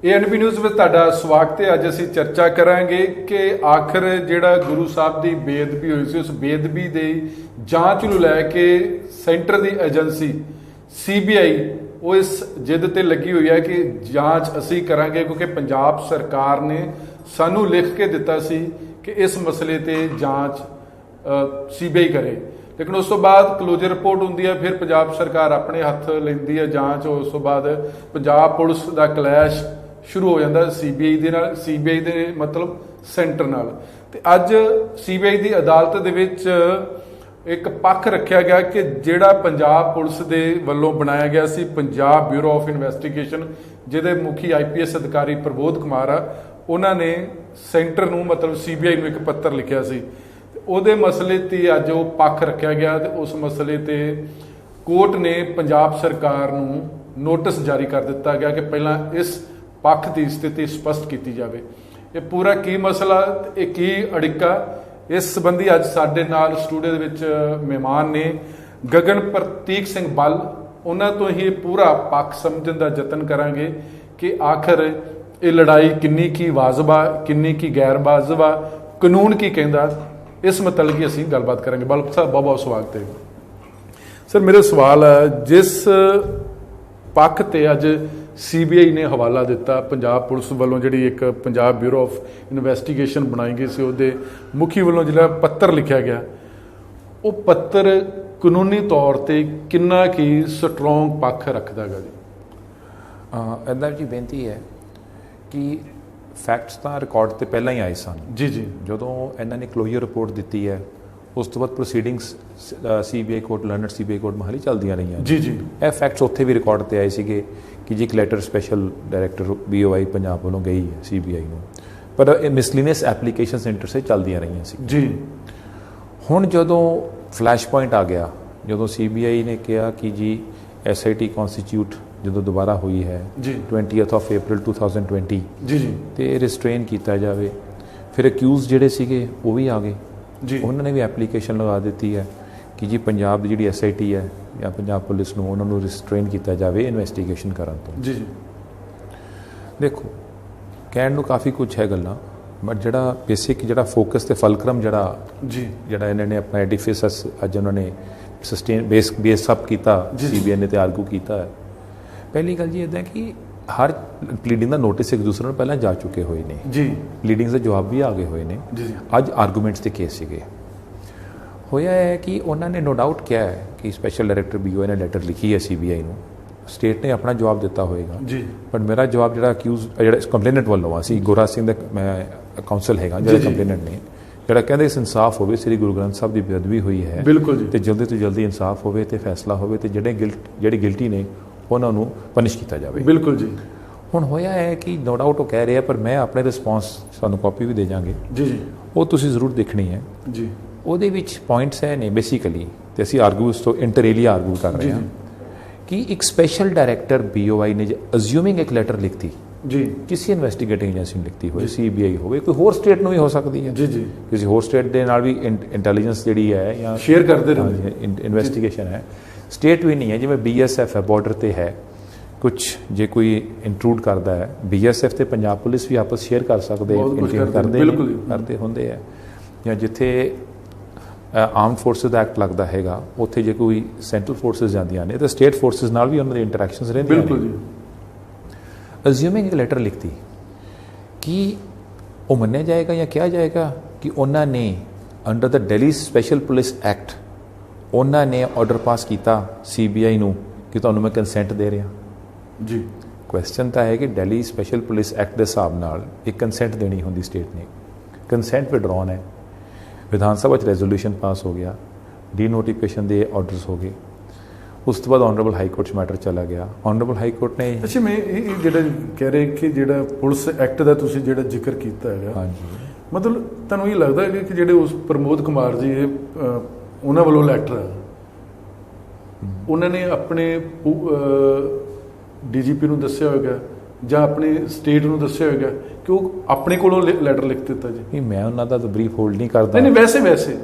ANB news में तुहाडा स्वागत है। अज असीं चर्चा करांगे कि आखिर जिहड़ा गुरु साहब की बेअदबी हुई सी उस बेअदबी की जांच नूं लैके सेंटर की एजेंसी CBI वो इस जिद ते लगी हुई है कि जांच असीं करांगे, क्योंकि पंजाब सरकार ने सानूं लिख के दिता सी कि इस मसले ते जांच CBI करे। लेकिन उस तो बाद क्लोजर रिपोर्ट होंदी है, फिर पंजाब सरकार अपने हत्थ लैंदी है जांच। उस तो बाद पंजाब पुलिस का क्लैश शुरू हो जाता CBI दे नाल, CBI दे मतलब सेंटर नाल। ते अज CBI की अदालत दे विच एक पक्ष रखा गया कि जिहड़ा पंजाब पुलिस दे वल्लों बनाया गया सी पंजाब ब्यूरो ऑफ इन्वेस्टिगेशन, जिहदे मुखी IPS अधिकारी प्रबोध कुमार आ, उन्होंने सेंटर नूं मतलब CBI नूं एक पत्र लिखिया सी। ਉਹਦੇ ਮਸਲੇ ਤੇ ਅੱਜ ਉਹ ਪੱਖ ਰੱਖਿਆ ਗਿਆ ਤੇ ਉਸ ਮਸਲੇ ਤੇ ਕੋਰਟ ਨੇ ਪੰਜਾਬ ਸਰਕਾਰ ਨੂੰ ਨੋਟਿਸ ਜਾਰੀ ਕਰ ਦਿੱਤਾ ਗਿਆ ਕਿ ਪਹਿਲਾਂ ਇਸ ਪੱਖ ਦੀ ਸਥਿਤੀ ਸਪਸ਼ਟ ਕੀਤੀ ਜਾਵੇ। ਇਹ ਪੂਰਾ ਕੀ ਮਸਲਾ, ਇਹ ਕੀ ਅੜਿੱਕਾ, ਇਸ ਸੰਬੰਧੀ ਅੱਜ ਸਾਡੇ ਨਾਲ ਸਟੂਡੀਓ ਦੇ ਵਿੱਚ ਮਹਿਮਾਨ ਨੇ ਗਗਨ ਪ੍ਰਤੀਕ ਸਿੰਘ ਬੱਲ। ਉਹਨਾਂ ਤੋਂ ਹੀ ਪੂਰਾ ਪੱਖ ਸਮਝਣ ਦਾ ਯਤਨ ਕਰਾਂਗੇ ਕਿ ਆਖਰ ਇਹ ਲੜਾਈ ਕਿੰਨੀ ਕੀ ਵਾਜਬ ਆ, ਕਿੰਨੀ ਕੀ ਗੈਰ ਵਾਜਬ ਆ, ਕਾਨੂੰਨ ਕੀ ਕਹਿੰਦਾ, इस मतलब की असीं गलबात करेंगे। बल साहब बहुत बहुत स्वागत है। सर मेरा सवाल है, जिस पक्ष ते अज CBI ने हवाला दिता पंजाब पुलिस वालों जिहड़ी एक पंजाब ब्यूरो ऑफ इन्वेस्टिगेशन बनाई गई सी, उहदे मुखी वालों जिहड़ा पत्र लिखिया गया, वो पत्र कानूनी तौर पर कितना की स्ट्रोंग पक्ष रखदा गा जी? इदां जी बेनती है कि फैक्ट्स तो रिकॉर्ड तो पहला ही आए सन जी जी। जो इन्होंने क्लोजर रिपोर्ट दी है उस तो बाद proceedings CBI court London CBI court Mohali चलदियां रही जी जी। यह फैक्ट्स उत्थे भी रिकॉर्ड ते आए थे कि जी एक letter special director BOI Punjab वालों गई है CBI नूं, पर मिसलीनियस एप्लीकेशन सेंटर से चलदियां रही सी जी। हुण जदों फ्लैश पॉइंट आ गया, जो CBI ने कहा कि जी SIT कॉन्स्टिट्यूट जो दोबारा हुई है 20th of April 2020 जी जी तो रिस्ट्रेन किया जाए। फिर अक्यूज़ जिहड़े सीगे वो भी आ गए जी, उन्होंने भी एप्लीकेशन लगा दी है कि जी पंजाब की जिहड़ी SIT है या पंजाब पुलिस नूं उन्होंने रिस्ट्रेन किया जाए इन्वेस्टिगेशन करन तो। जी जी। देखो कहण नूं काफ़ी कुछ है गल्लां, बट जिहड़ा बेसिक जिहड़ा फोकस ते फलक्रम जिहड़ा जी जिहड़ा इन्होंने अपना एडिफिस अज उन्होंने सस्टेन बेस अप किया, CBI ने तो आर्गू किया है। पहली गल जी इदा कि हर प्लीडिंग का नोटिस एक दूसरे को पहले जा चुके हुए हैं जी, प्लीडिंग्स के जवाब भी आ गए हुए हैं जी। अज आर्गूमेंट्स के केस से होया है कि उन्होंने नो डाउट किया है कि स्पैशल डायरैक्टर BOI ने लैटर लिखी है CBI नूं, स्टेट ने अपना जवाब दिता होएगा जी, बट मेरा जवाब जो अक्यूज जो कंप्लेनेंट वालों असी गोरा सिंह मैं काउंसल है जो कंप्लेनेंट ने जोड़ा कहते इस इंसाफ हो, श्री गुरु ग्रंथ साहब की बेअदबी हुई है बिल्कुल जी, तो जल्दी तो जल्दी इंसाफ हो तो फैसला हो, ਜਿਹੜੇ गिल्टी ने उन्होंने पनिश किया जाए। बिल्कुल जी। हुण होया है कि नो डाउट वो कह रहे हैं, पर मैं अपने रिस्पॉन्स सानू कॉपी भी दे जाएंगे जी जी, वो तुसीं जरूर देखनी है जी। ਉਹਦੇ ਵਿੱਚ पॉइंट्स है ने बेसिकली तो असीं आर्गू इस तो इंटरएलिया आर्गू कर रहे हैं कि एक स्पैशल डायरैक्टर BOI ने अज्यूमिंग एक लैटर लिखती जी किसी इन्वेस्टिगेटिंग एजेंसी ने लिखती हो, CBI हो, कोई होर स्टेट में भी हो सकती है जी जी, किसी होर स्टेट के नाल भी इंटैलीजेंस जी है या शेयर करते रहते इन्वेस्टिगेशन है। स्टेट भी नहीं है, जिवें BSF है बॉर्डर पर है, कुछ जे कोई इंट्रूड करता है BSF तो पंजाब पुलिस भी आपस शेयर कर सकते करते होंगे है, या जिथे आर्म फोर्सिस का एक्ट लगता है उत्थे जे कोई सेंट्रल फोर्सिस जांदियां ने तो स्टेट फोर्सिस नाल भी उन्होंने इंटरैक्शनस रहिंदियां। बिल्कुल जी। अज्यूमिंग एक लैटर लिखती कि वो मन्निया जाएगा या क्या जाएगा कि उन्होंने under the Delhi special police act उन्होंने ऑर्डर पास किया CBI नूं कि तुहानूं मैं कंसेंट दे रहा जी। क्वेश्चन तो है कि दिल्ली स्पैशल पुलिस एक्ट के हिसाब नाल एक कंसेंट देनी होंदी स्टेट ने, कंसेंट विड्रॉन है, विधान सभा रेजोल्यूशन पास हो गया, डी नोटिफिकेशन के ऑर्डर्स हो गए, उस तो बाद ऑनरेबल हाई कोर्ट मैटर चला गया। ऑनरेबल हाई कोर्ट ने अच्छा मैं ये कह रहे कि जो पुलिस एक्ट का तुसीं जिहड़ा जिक्र किया है, हाँ जी, मतलब तुहानूं ये लगता है कि जो उस प्रमोद कुमार जी उन्होंने वालों लैटर उन्होंने अपने DGP नूं दस्सिया होगा ਜਾਂ अपने स्टेट ਨੂੰ ਦੱਸਿਆ ਹੋਵੇਗਾ कि वो अपने ਕੋਲੋਂ ਲੈਟਰ ਲਿਖ ਦਿੱਤਾ ਜੀ? नहीं मैं उन्होंने तो ब्रीफ होल्ड नहीं करता। नहीं वैसे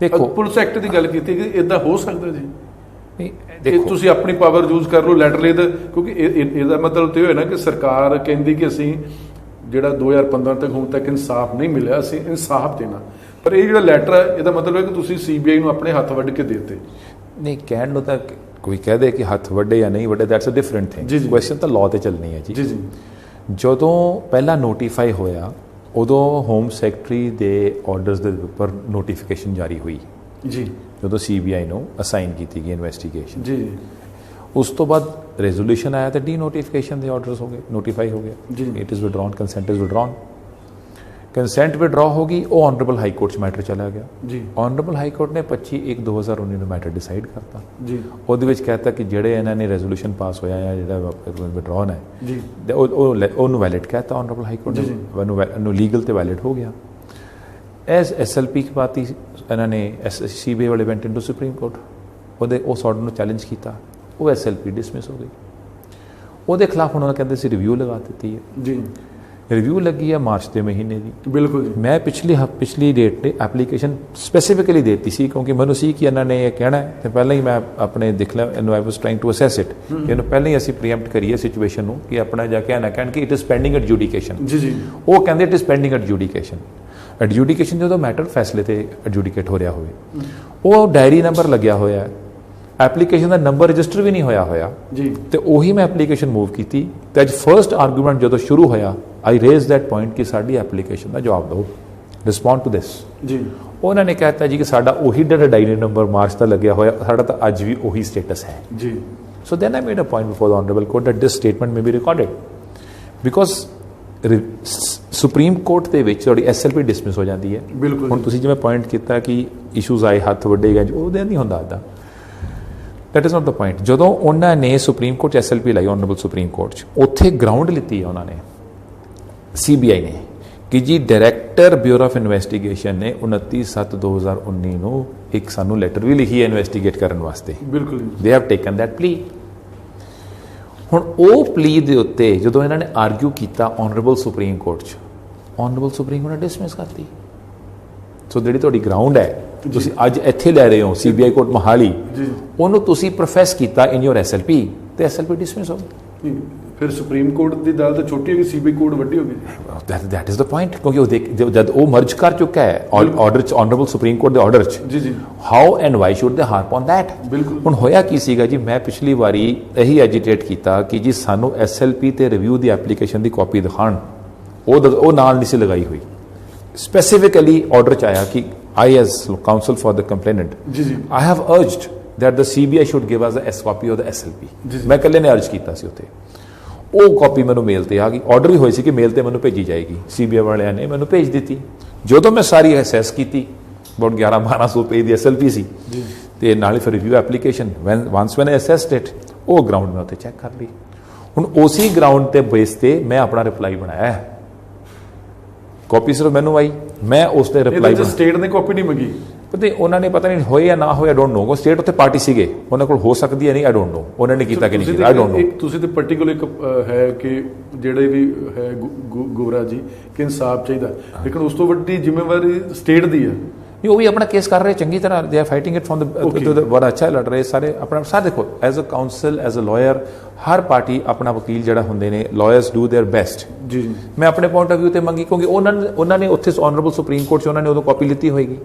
देखो पुलिस एक्ट की गल की कि इदा हो सकता जी? नहीं ਇਹ ਤੁਸੀਂ ਆਪਣੀ ਪਾਵਰ ਯੂਜ਼ ਕਰ ਲਓ ਲੈਟਰਲੀ ਦਾ, ਕਿਉਂਕਿ ਇਹਦਾ ਮਤਲਬ ਤੇ ਹੋਇਆ ਨਾ ਕਿ ਸਰਕਾਰ ਕਹਿੰਦੀ ਕਿ ਅਸੀਂ ਜਿਹੜਾ 2015 ਤੱਕ ਹੁਣ ਤੱਕ ਇਨਸਾਫ ਨਹੀਂ ਮਿਲਿਆ, ਅਸੀਂ ਇਨਸਾਫ ਦੇਣਾ, ਪਰ ਇਹ ਜਿਹੜਾ ਲੈਟਰ ਹੈ ਇਹਦਾ ਮਤਲਬ ਹੈ ਕਿ ਤੁਸੀਂ ਸੀਬੀਆਈ ਨੂੰ ਆਪਣੇ ਹੱਥ ਵੱਢ ਕੇ ਦੇ ਦਿੱਤੇ। ਨਹੀਂ, ਕਹਿਣ ਨੂੰ ਤਾਂ ਕੋਈ ਕਹਿ ਦੇ ਕਿ ਹੱਥ ਵੱਡੇ ਜਾਂ ਨਹੀਂ ਵੱਡੇ, that's a different thing. Question ਤਾਂ ਲਾਅ ਤੇ ਚੱਲਣੀ ਹੈ ਜੀ। ਜੀ ਜੀ। ਜਦੋਂ ਪਹਿਲਾਂ ਨੋਟੀਫਾਈ ਹੋਇਆ ਉਦੋਂ ਹੋਮ ਸੈਕਟਰੀ ਦੇ ਆਰਡਰਸ ਦੇ ਉੱਪਰ ਨੋਟੀਫਿਕੇਸ਼ਨ ਜਾਰੀ ਹੋਈ ਜੀ, ਜਦੋਂ ਸੀਬੀਆਈ ਨੂੰ ਅਸਾਈਨ ਕੀਤੀ ਗਈ ਇਨਵੈਸਟੀਗੇਸ਼ਨ। ਜੀ ਜੀ। ਉਸ ਤੋਂ ਬਾਅਦ ਰੈਜ਼ੋਲੂਸ਼ਨ ਆਇਆ ਤੇ ਡੀ ਨੋਟੀਫਿਕੇਸ਼ਨ ਦੇ ਆਰਡਰਸ ਹੋ ਗਏ, ਨੋਟੀਫਾਈ ਹੋ ਗਿਆ ਜੀ। It is withdrawn, consent is withdrawn. Consent withdraw ਹੋ ਗਈ, ਉਹ ਆਨਰੇਬਲ ਹਾਈ ਕੋਰਟ 'ਚ ਮੈਟਰ ਚਲਾ ਗਿਆ ਜੀ। ਆਨਰੇਬਲ ਹਾਈ ਕੋਰਟ ਨੇ 25/1/2019 ਨੂੰ ਮੈਟਰ ਡਿਸਾਈਡ ਕਰਤਾ ਜੀ। ਉਹਦੇ ਵਿੱਚ ਕਹਿਤਾ ਕਿ ਜਿਹੜੇ ਇਹਨਾਂ ਨੇ ਰੈਜ਼ੋਲੂਸ਼ਨ ਪਾਸ ਹੋਇਆ ਜਾਂ ਜਿਹੜਾ ਵਿਡਰਾਨ ਹੈ ਜੀ, ਉਹਨੂੰ ਵੈਲਿਡ ਕਹਿਤਾ ਆਨਰੇਬਲ ਹਾਈ ਕੋਰਟ ਨੇ, ਉਹਨੂੰ ਲੀਗਲ ਤੇ ਵੈਲਿਡ ਹੋ ਗਿਆ। ਐਸ SLP की बात ही ਇਹਨਾਂ ਨੇ CBI ਵਾਲੇ ਵੈਂਟ ਇਨਟੂ ਸੁਪਰੀਮ ਕੋਰਟ, ਉਹਦੇ ਉਸ ਆਰਡਰ ਨੂੰ ਚੈਲੰਜ ਕੀਤਾ, ਉਹ SLP ਡਿਸਮਿਸ ਹੋ ਗਈ। ਉਹਦੇ ਖਿਲਾਫ ਉਹਨਾਂ ਨੇ ਕਹਿੰਦੇ ਸੀ ਰਿਵਿਊ ਲਗਾ ਦਿੱਤੀ ਹੈ ਜੀ। ਰਿਵਿਊ ਲੱਗੀ ਹੈ ਮਾਰਚ ਦੇ ਮਹੀਨੇ ਦੀ। ਬਿਲਕੁਲ ਜੀ। ਮੈਂ ਪਿਛਲੀ ਡੇਟ ਤੇ ਐਪਲੀਕੇਸ਼ਨ ਸਪੈਸੀਫਿਕਲੀ ਦੇਤੀ ਸੀ, ਕਿਉਂਕਿ ਮੈਨੂੰ ਸੀ ਕਿ ਇਹਨਾਂ ਨੇ ਇਹ ਕਹਿਣਾ ਹੈ ਤੇ ਪਹਿਲਾਂ ਹੀ ਮੈਂ ਆਪਣੇ ਦੇਖ ਲਿਆ, ਇਹਨੂੰ ਆਈ ਵਾਸ ਟ੍ਰਾਈਂਗ ਟੂ ਅਸੈਸ ਇਟ, ਇਹਨੂੰ ਪਹਿਲਾਂ ਹੀ ਅਸੀਂ ਪ੍ਰੀਐਮਪਟ ਕਰੀਏ ਸਿਚੁਏਸ਼ਨ ਨੂੰ ਕਿ ਆਪਣਾ ਜਾ ਕੇ ਨਾ ਕਹਿਣ ਕਿ ਇਟ ਇਜ਼ ਪੈਂਡਿੰਗ ਐਡਜੂਡੀਕੇਸ਼ਨ। ਜੀ ਜੀ। ਉਹ ਕਹਿੰਦੇ ਇਟ ਇਜ਼ ਪੈਂਡਿੰਗ ਐਡਜੂਡੀਕੇਸ਼ਨ। ਐਡਜੂਡੀਕੇਸ਼ਨ ਜਦੋਂ ਮੈਟਰ ਫੈਸਲੇ ਤੇ ਐਡਜੂਡੀਕੇਟ ਹੋ ਰਿਹਾ ਹੋਵੇ, ਉਹ ਡਾਇਰੀ ਨੰਬਰ ਲੱਗਿਆ ਹੋਇਆ ਹੈ, ਐਪਲੀਕੇਸ਼ਨ ਦਾ ਨੰਬਰ ਰਜਿਸਟਰ ਵੀ ਨਹੀਂ ਹੋਇਆ ਜੀ, ਤੇ ਉਹੀ ਮੈਂ ਐਪਲੀਕੇਸ਼ਨ ਮੂਵ ਕੀਤੀ ਤੇ ਅੱਜ ਫਰਸਟ ਆਰਗੂਮੈਂਟ ਜਦੋਂ ਸ਼ੁਰੂ ਹੋਇਆ ਆਈ ਰੇਜ਼ ਦੈਟ ਪੁਆਇੰਟ ਕਿ ਸਾਡੀ ਐਪਲੀਕੇਸ਼ਨ ਦਾ ਜਵਾਬ ਦਿਓ, ਰਿਸਪੌਂਡ ਟੂ ਦਿਸ ਜੀ। ਉਹਨਾਂ ਨੇ ਕਹਿਤਾ ਜੀ ਕਿ ਸਾਡਾ ਉਹੀ ਡਾਇਰੀ ਨੰਬਰ ਮਾਰਚ ਦਾ ਲੱਗਿਆ ਹੋਇਆ, ਸਾਡਾ ਤਾਂ ਅੱਜ ਵੀ ਉਹੀ ਸਟੇਟਸ ਹੈ ਜੀ। So then I made a point before the honourable court that this statement may be recorded, because supreme court ਦੇ ਵਿੱਚ ਤੁਹਾਡੀ SLP ਡਿਸਮਿਸ ਹੋ ਜਾਂਦੀ ਹੈ। ਬਿਲਕੁਲ। ਹੁਣ ਤੁਸੀਂ ਜਿਵੇਂ ਪੁਆਇੰਟ ਕੀਤਾ ਕਿ ਇਸ਼ੂਜ਼ ਆਏ, ਹੱਥ ਵੱਡੇ ਗਏ, ਉਹਦੇ ਨਹੀਂ ਹੁੰਦਾ ਇੱਦਾਂ। That is not the point. ਜਦੋਂ ਉਹਨਾਂ ਨੇ ਸੁਪਰੀਮ ਕੋਰਟ 'ਚ SLP ਲਾਈ, ਆਨਰੇਬਲ ਸੁਪਰੀਮ ਕੋਰਟ 'ਚ, ਉੱਥੇ ਗਰਾਊਂਡ ਲਿੱਤੀ ਹੈ ਉਹਨਾਂ ਨੇ, CBI ਨੇ, ਕਿ ਜੀ ਡਾਇਰੈਕਟਰ ਬਿਊਰੋ ਆਫ ਇਨਵੈਸਟੀਗੇਸ਼ਨ ਨੇ 29/7/2019 ਨੂੰ ਇੱਕ ਸਾਨੂੰ ਲੈਟਰ ਵੀ ਲਿਖੀ ਹੈ ਇਨਵੈਸਟੀਗੇਟ ਕਰਨ ਵਾਸਤੇ। ਬਿਲਕੁਲ। ਦੇ ਹੈਵ ਟੇਕਨ ਦੈਟ ਪਲੀ। ਹੁਣ ਉਹ ਪਲੀ ਦੇ ਉੱਤੇ ਜਦੋਂ ਇਹਨਾਂ ਨੇ ਆਰਗੂ ਕੀਤਾ ਆਨਰੇਬਲ ਸੁਪਰੀਮ ਕੋਰਟ 'ਚ, ਆਨਰੇਬਲ ਸੁਪਰੀਮ ਕੋਰਟ ਨੇ ਡਿਸਮਿਸ ਕਰਤੀ। ਸੋ ਜਿਹੜੀ ਤੁਹਾਡੀ ਗਰਾਊਂਡ ਹੈ, ਤੁਸੀਂ ਅੱਜ ਇੱਥੇ ਲੈ ਰਹੇ ਹੋ CBI ਕੋਰਟ ਮੋਹਾਲੀ, ਉਹਨੂੰ ਤੁਸੀਂ ਪ੍ਰੋਫੈਸ ਕੀਤਾ ਇਨ ਯੋਰ SLP ਤੇ SLP ਡਿਸਮਿਸ ਹੋ ਗਈ। ਫਿਰ ਸੁਪਰੀਮ ਕੋਰਟ ਦੀ ਅਦਾਲਤ ਛੋਟੀ ਹੋ ਗਈ, CBI ਕੋਰਟ ਵੱਡੀ ਹੋ ਗਈ। ਦੈਟ ਇਜ਼ ਦ ਪੁਆਇੰਟ, ਕਿਉਂਕਿ ਉਹ ਜਦ ਉਹ ਮਰਜ ਕਰ ਚੁੱਕਾ ਹੈ ਆਰਡਰ 'ਚ, ਆਨਰੇਬਲ ਸੁਪਰੀਮ ਕੋਰਟ ਦੇ ਆਰਡਰ 'ਚ, ਜੀ ਜੀ, ਹਾਊ ਐਂਡ ਵਾਈ ਸ਼ੁੱਡ ਦੇ ਹਾਰਪ ਔਨ ਦੈਟ। ਬਿਲਕੁਲ। ਹੁਣ ਹੋਇਆ ਕੀ ਸੀਗਾ ਜੀ, ਮੈਂ ਪਿਛਲੀ ਵਾਰੀ ਇਹੀ ਐਜੀਟੇਟ ਕੀਤਾ ਕਿ ਜੀ ਸਾਨੂੰ SLP ਤੇ ਰਿਵਿਊ ਦੀ ਐਪਲੀਕੇਸ਼ਨ ਦੀ ਕਾਪੀ ਦਿਖਾਣ, ਉਹ ਨਾਲ ਨਹੀਂ ਸੀ ਲਗਾਈ ਹੋਈ। ਸਪੈਸੀਫਿਕਲੀ ਆਰਡਰ 'ਚ ਆਇਆ ਕਿ I as counsel for the complainant, I have urged that the CBI should give us a copy of the SLP. ਮੈਂ ਇਕੱਲੇ ਨੇ ਅਰਜ ਕੀਤਾ ਸੀ ਉੱਥੇ, ਉਹ ਕਾਪੀ ਮੈਨੂੰ ਮੇਲ ਤੇ ਆ ਗਈ। ਆਰਡਰ ਵੀ ਹੋਈ ਸੀ ਕਿ ਮੇਲ ਤੇ ਮੈਨੂੰ ਭੇਜੀ ਜਾਏਗੀ, CBI ਵਾਲਿਆਂ ਨੇ ਮੈਨੂੰ ਭੇਜ ਦਿੱਤੀ। ਜਦੋਂ ਮੈਂ ਸਾਰੀ ਅਸੈਸ ਕੀਤੀ, about 1100-1200 ਪੇਜ ਦੀ SLP ਸੀ ਤੇ ਨਾਲ ਹੀ ਫਿਰ review application, once when I assessed it, ਉਹ ਗਰਾਊਂਡ ਮੈਂ ਉੱਥੇ ਚੈੱਕ ਕਰ ਲਈ। ਹੁਣ ਉਸੇ ਗਰਾਊਂਡ ਤੇ ਬੇਸ ਤੇ ਮੈਂ ਆਪਣਾ ਰਿਪਲਾਈ ਬਣਾਇਆ ਹੈ। ਕਾਪੀ ਸਿਰਫ ਮੈਨੂੰ ਆਈ, ਮੈਂ ਉਸ ਤੇ ਰਿਪਲਾਈ ਸਟੇਟ ਨੇ ਕਾਪੀ ਨਹੀਂ ਮੰਗੀ, ਤੇ ਉਹਨਾਂ ਨੇ ਪਤਾ ਨਹੀਂ ਹੋਏ ਜਾਂ ਨਾ ਹੋਏ, ਆਈ ਡੋਂਟ ਨੋ। ਸਟੇਟ ਉੱਥੇ ਪਾਰਟੀ ਸੀਗੇ, ਉਹਨਾਂ ਕੋਲ ਹੋ ਸਕਦੀ ਹੈ, ਨਹੀਂ, ਆਈ ਡੋਂਟ ਨੋ ਉਹਨਾਂ ਨੇ ਕੀਤਾ ਕਿ ਨਹੀਂ ਕੀਤਾ, ਆਈ ਡੋਂਟ ਨੋ। ਤੁਸੀਂ ਤੇ ਪਾਰਟਿਕੂਲਰ ਇੱਕ ਹੈ ਕਿ ਜਿਹੜੇ ਵੀ ਹੈ ਗੋਰਾ ਜੀ ਕਿ ਇਨਸਾਫ ਚਾਹੀਦਾ, ਲੇਕਿਨ ਉਸ ਤੋਂ ਵੱਡੀ ਜ਼ਿੰਮੇਵਾਰੀ ਸਟੇਟ ਦੀ ਹੈ। ਉਹ ਵੀ ਆਪਣਾ ਕੇਸ ਕਰ ਰਹੇ ਚੰਗੀ ਤਰ੍ਹਾਂ, they are fighting it from the ਬੜਾ ਅੱਛਾ ਲੜ ਰਹੇ ਸਾਰੇ ਆਪਣਾ। ਸਾਰੇ ਦੇਖੋ, as a counsel, as a lawyer, ਹਰ ਪਾਰਟੀ ਆਪਣਾ ਵਕੀਲ ਜਿਹੜਾ ਹੁੰਦੇ ਨੇ, ਲਾਇਰਸ ਡੂ ਦੇਅਰ ਬੈਸਟ। ਜੀ। ਮੈਂ ਆਪਣੇ ਪੁਆਇੰਟ ਆਫ ਵਿਊ ਤੇ ਮੰਗੀ, ਕਿਉਂਕਿ ਉਹਨਾਂ ਨੇ ਉੱਥੇ ਆਨਰੇਬਲ ਸੁਪਰੀਮ ਕੋਰਟ 'ਚ ਉਹਨਾਂ ਨੇ ਉਦੋਂ ਕਾਪੀ ਲਿੱਤੀ ਹੋਏਗੀ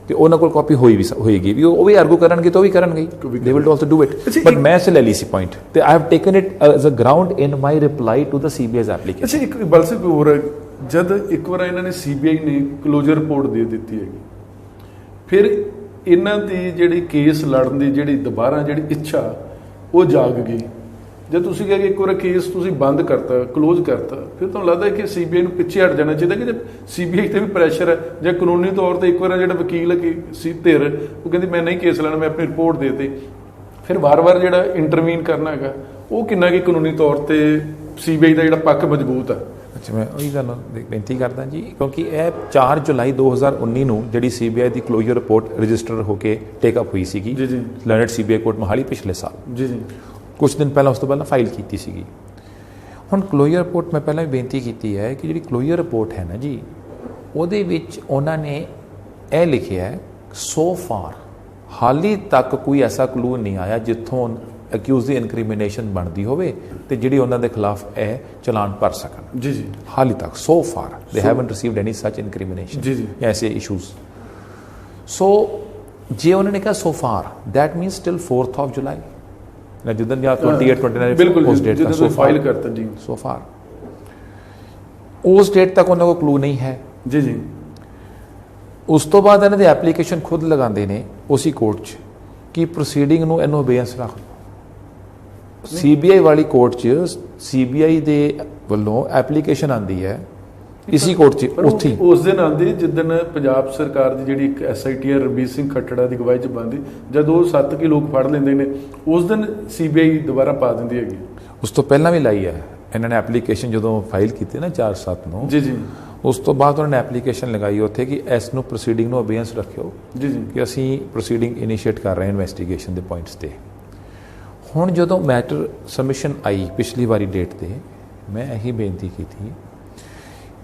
ਤੇ ਉਹਨਾਂ ਕੋਲ ਕਾਪੀ ਹੋਏਗੀ ਵੀ, ਉਹ ਵੀ ਆਰਗੂ ਕਰਨਗੇ ਤਾਂ ਉਹ ਵੀ ਕਰਨਗੇ, they will also do it. But ਮੈਂ ਸੇ ਲੈ ਲਈ ਸੀ ਪੁਆਇੰਟ ਤੇ I have taken it as a ground in my reply to the CBI's application. ਅੱਛਾ, ਇੱਕ ਬਲਸੇ ਹੋਰ, ਜਦ ਇੱਕ ਵਾਰ ਇਹਨਾਂ ਨੇ CBI ਨੇ ਕਲੋਜ਼ਰ ਰਿਪੋਰਟ ਦੇ ਦਿੱਤੀ ਹੈਗੀ, ਫਿਰ ਇਹਨਾਂ ਦੀ ਜਿਹੜੀ ਕੇਸ ਲੜਨ ਦੀ ਜਿਹੜੀ ਦੁਬਾਰਾ ਜਿਹੜੀ ਇੱਛਾ ਉਹ ਜਾਗ ਗਈ। ਜਦ ਤੁਸੀਂ ਕਹੇ ਕਿ ਇੱਕ ਵਾਰ ਕੇਸ ਤੁਸੀਂ ਬੰਦ ਕਰਤਾ, ਕਲੋਜ਼ ਕਰਤਾ, ਫਿਰ ਤੁਹਾਨੂੰ ਲੱਗਦਾ ਕਿ CBI ਨੂੰ ਪਿੱਛੇ ਹਟ ਜਾਣਾ ਚਾਹੀਦਾ ਕਿ ਜੇ CBI ਤੇ ਵੀ ਪ੍ਰੈਸ਼ਰ ਹੈ, ਜਾਂ ਕਾਨੂੰਨੀ ਤੌਰ ਤੇ ਇੱਕ ਵਾਰ ਜਿਹੜਾ ਵਕੀਲ ਸੀ ਧਿਰ, ਉਹ ਕਹਿੰਦੀ ਮੈਂ ਨਹੀਂ ਕੇਸ ਲੈਣਾ, ਮੈਂ ਆਪਣੀ ਰਿਪੋਰਟ ਦੇ ਦਿੱਤੀ, ਫਿਰ ਵਾਰ-ਵਾਰ ਜਿਹੜਾ ਇੰਟਰਵੀਨ ਕਰਨਾ ਹੈਗਾ, ਉਹ ਕਿੰਨਾ ਕਿ ਕਾਨੂੰਨੀ ਤੌਰ ਤੇ CBI ਦਾ ਜਿਹੜਾ ਪੱਖ ਮਜ਼ਬੂਤ ਹੈ। ਅੱਛਾ, ਮੈਂ ਉਹੀ ਗੱਲ ਬੇਨਤੀ ਕਰਦਾ ਜੀ, ਕਿਉਂਕਿ ਇਹ 4 ਜੁਲਾਈ 2019 ਨੂੰ ਜਿਹੜੀ CBI ਦੀ ਕਲੋਜ਼ਰ ਰਿਪੋਰਟ ਰਜਿਸਟਰ ਹੋ ਕੇ ਟੇਕਅਪ ਹੋਈ ਸੀਗੀ ਲਰਨਡ CBI ਕੋਰਟ ਮੋਹਾਲੀ ਪਿਛਲੇ ਸਾਲ। ਜੀ ਜੀ। ਕੁਝ ਦਿਨ ਪਹਿਲਾਂ, ਉਸ ਤੋਂ ਪਹਿਲਾਂ ਫਾਈਲ ਕੀਤੀ ਸੀਗੀ। ਹੁਣ ਕਲੋਜ਼ਰ ਰਿਪੋਰਟ ਮੈਂ ਪਹਿਲਾਂ ਵੀ ਬੇਨਤੀ ਕੀਤੀ ਹੈ ਕਿ ਜਿਹੜੀ ਕਲੋਜ਼ਰ ਰਿਪੋਰਟ ਹੈ ਨਾ ਜੀ, ਉਹਦੇ ਵਿੱਚ ਉਹਨਾਂ ਨੇ ਇਹ ਲਿਖਿਆ ਹੈ, ਸੋ ਫਾਰ ਹਾਲੀ ਤੱਕ ਕੋਈ ਐਸਾ ਕਲੂ ਨਹੀਂ ਆਇਆ ਜਿੱਥੋਂ ਅਕਿਊਜ਼ ਦੀ ਇਨਕ੍ਰਿਮੀਨੇਸ਼ਨ ਬਣਦੀ ਹੋਵੇ ਤੇ ਜਿਹੜੀ ਉਹਨਾਂ ਦੇ ਖਿਲਾਫ ਇਹ ਚਲਾਨ ਭਰ ਸਕਣ। ਜੀ ਜੀ। ਹਾਲੀ ਤੱਕ ਸੋ ਫਾਰ ਦੇ ਹੈਵਨਟ ਰਿਸੀਵਡ ਐਨੀ ਸੱਚ ਇਨਕ੍ਰਿਮੀਨੇਸ਼ਨ। ਜੀ ਜੀ। ਐਸੇ ਇਸ਼ੂਜ਼। ਸੋ ਜੇ ਉਹਨਾਂ ਨੇ ਕਿਹਾ so far that means till 4th of July ਨਾ ਜਿੱਦਣ ਜਾਂ 28 29 ਬਿਲਕੁਲ ਉਸ ਡੇਟ ਤੱਕ ਸੋ ਫਾਈਲ ਕਰਤਾ ਜੀ। ਸੋ ਫਾਰ ਉਸ ਡੇਟ ਤੱਕ ਉਹਨਾਂ ਕੋਲ ਕਲੂ ਨਹੀਂ ਹੈ। ਜੀ ਜੀ। ਉਸ ਤੋਂ ਬਾਅਦ ਇਹਨਾਂ ਦੀ ਐਪਲੀਕੇਸ਼ਨ ਖੁਦ ਲਗਾਉਂਦੇ ਨੇ ਉਸੇ ਕੋਰਟ 'ਚ ਕਿ ਪ੍ਰੋਸੀਡਿੰਗ ਨੂੰ ਇਹਨੂੰ ਅਬੇਅੰਸ ਰੱਖ ਲਓ। ਸੀਬੀਆਈ ਵਾਲੀ ਕੋਰਟ 'ਚ ਸੀਬੀਆਈ ਦੇ ਵੱਲੋਂ ਐਪਲੀਕੇਸ਼ਨ ਆਂਦੀ ਹੈ ਇਸੀ ਕੋਰਟ 'ਚ ਉੱਥੇ ਉਸ ਦਿਨ ਆਂਦੀ ਜਿੱਦਣ ਪੰਜਾਬ ਸਰਕਾਰ ਦੀ ਜਿਹੜੀ ਇੱਕ ਐਸਆਈਟੀ ਰਣਬੀਰ ਸਿੰਘ ਖੱਟੜਾ ਦੀ ਗਵਾਹੀ 'ਚ ਬੰਦੀ ਜਦ ਉਹ 7 ਕੀ ਲੋਕ ਫੜ ਲੈਂਦੇ ਨੇ ਉਸ ਦਿਨ ਸੀਬੀਆਈ ਦੁਬਾਰਾ ਪਾ ਦਿੰਦੀ ਹੈਗੀ। ਉਸ ਤੋਂ ਪਹਿਲਾਂ ਵੀ ਲਾਈ ਹੈ ਇਹਨਾਂ ਨੇ ਐਪਲੀਕੇਸ਼ਨ ਜਦੋਂ ਫਾਈਲ ਕੀਤੀ ਨਾ 4/7 ਨੂੰ। ਜੀ ਜੀ। ਉਸ ਤੋਂ ਬਾਅਦ ਉਹਨਾਂ ਨੇ ਐਪਲੀਕੇਸ਼ਨ ਲਗਾਈ ਉੱਥੇ ਕਿ ਇਸ ਨੂੰ ਪ੍ਰੋਸੀਡਿੰਗ ਨੂੰ ਅਬੇਅੰਸ ਰੱਖਿਓ। ਜੀ ਜੀ। ਕਿ ਅਸੀਂ ਪ੍ਰੋਸੀਡਿੰਗ ਇਨੀਸ਼ੀਏਟ ਕਰ ਰਹੇ ਹਾਂ ਇਨਵੈਸਟੀਗੇਸ਼ਨ ਦੇ ਪੁਆਇੰਟਸ ਤੇ। ਹੁਣ ਜਦੋਂ ਮੈਟਰ ਸਬਮਿਸ਼ਨ ਆਈ ਪਿਛਲੀ ਵਾਰੀ ਡੇਟ ਤੇ ਮੈਂ ਇਹੀ ਬੇਨਤੀ ਕੀਤੀ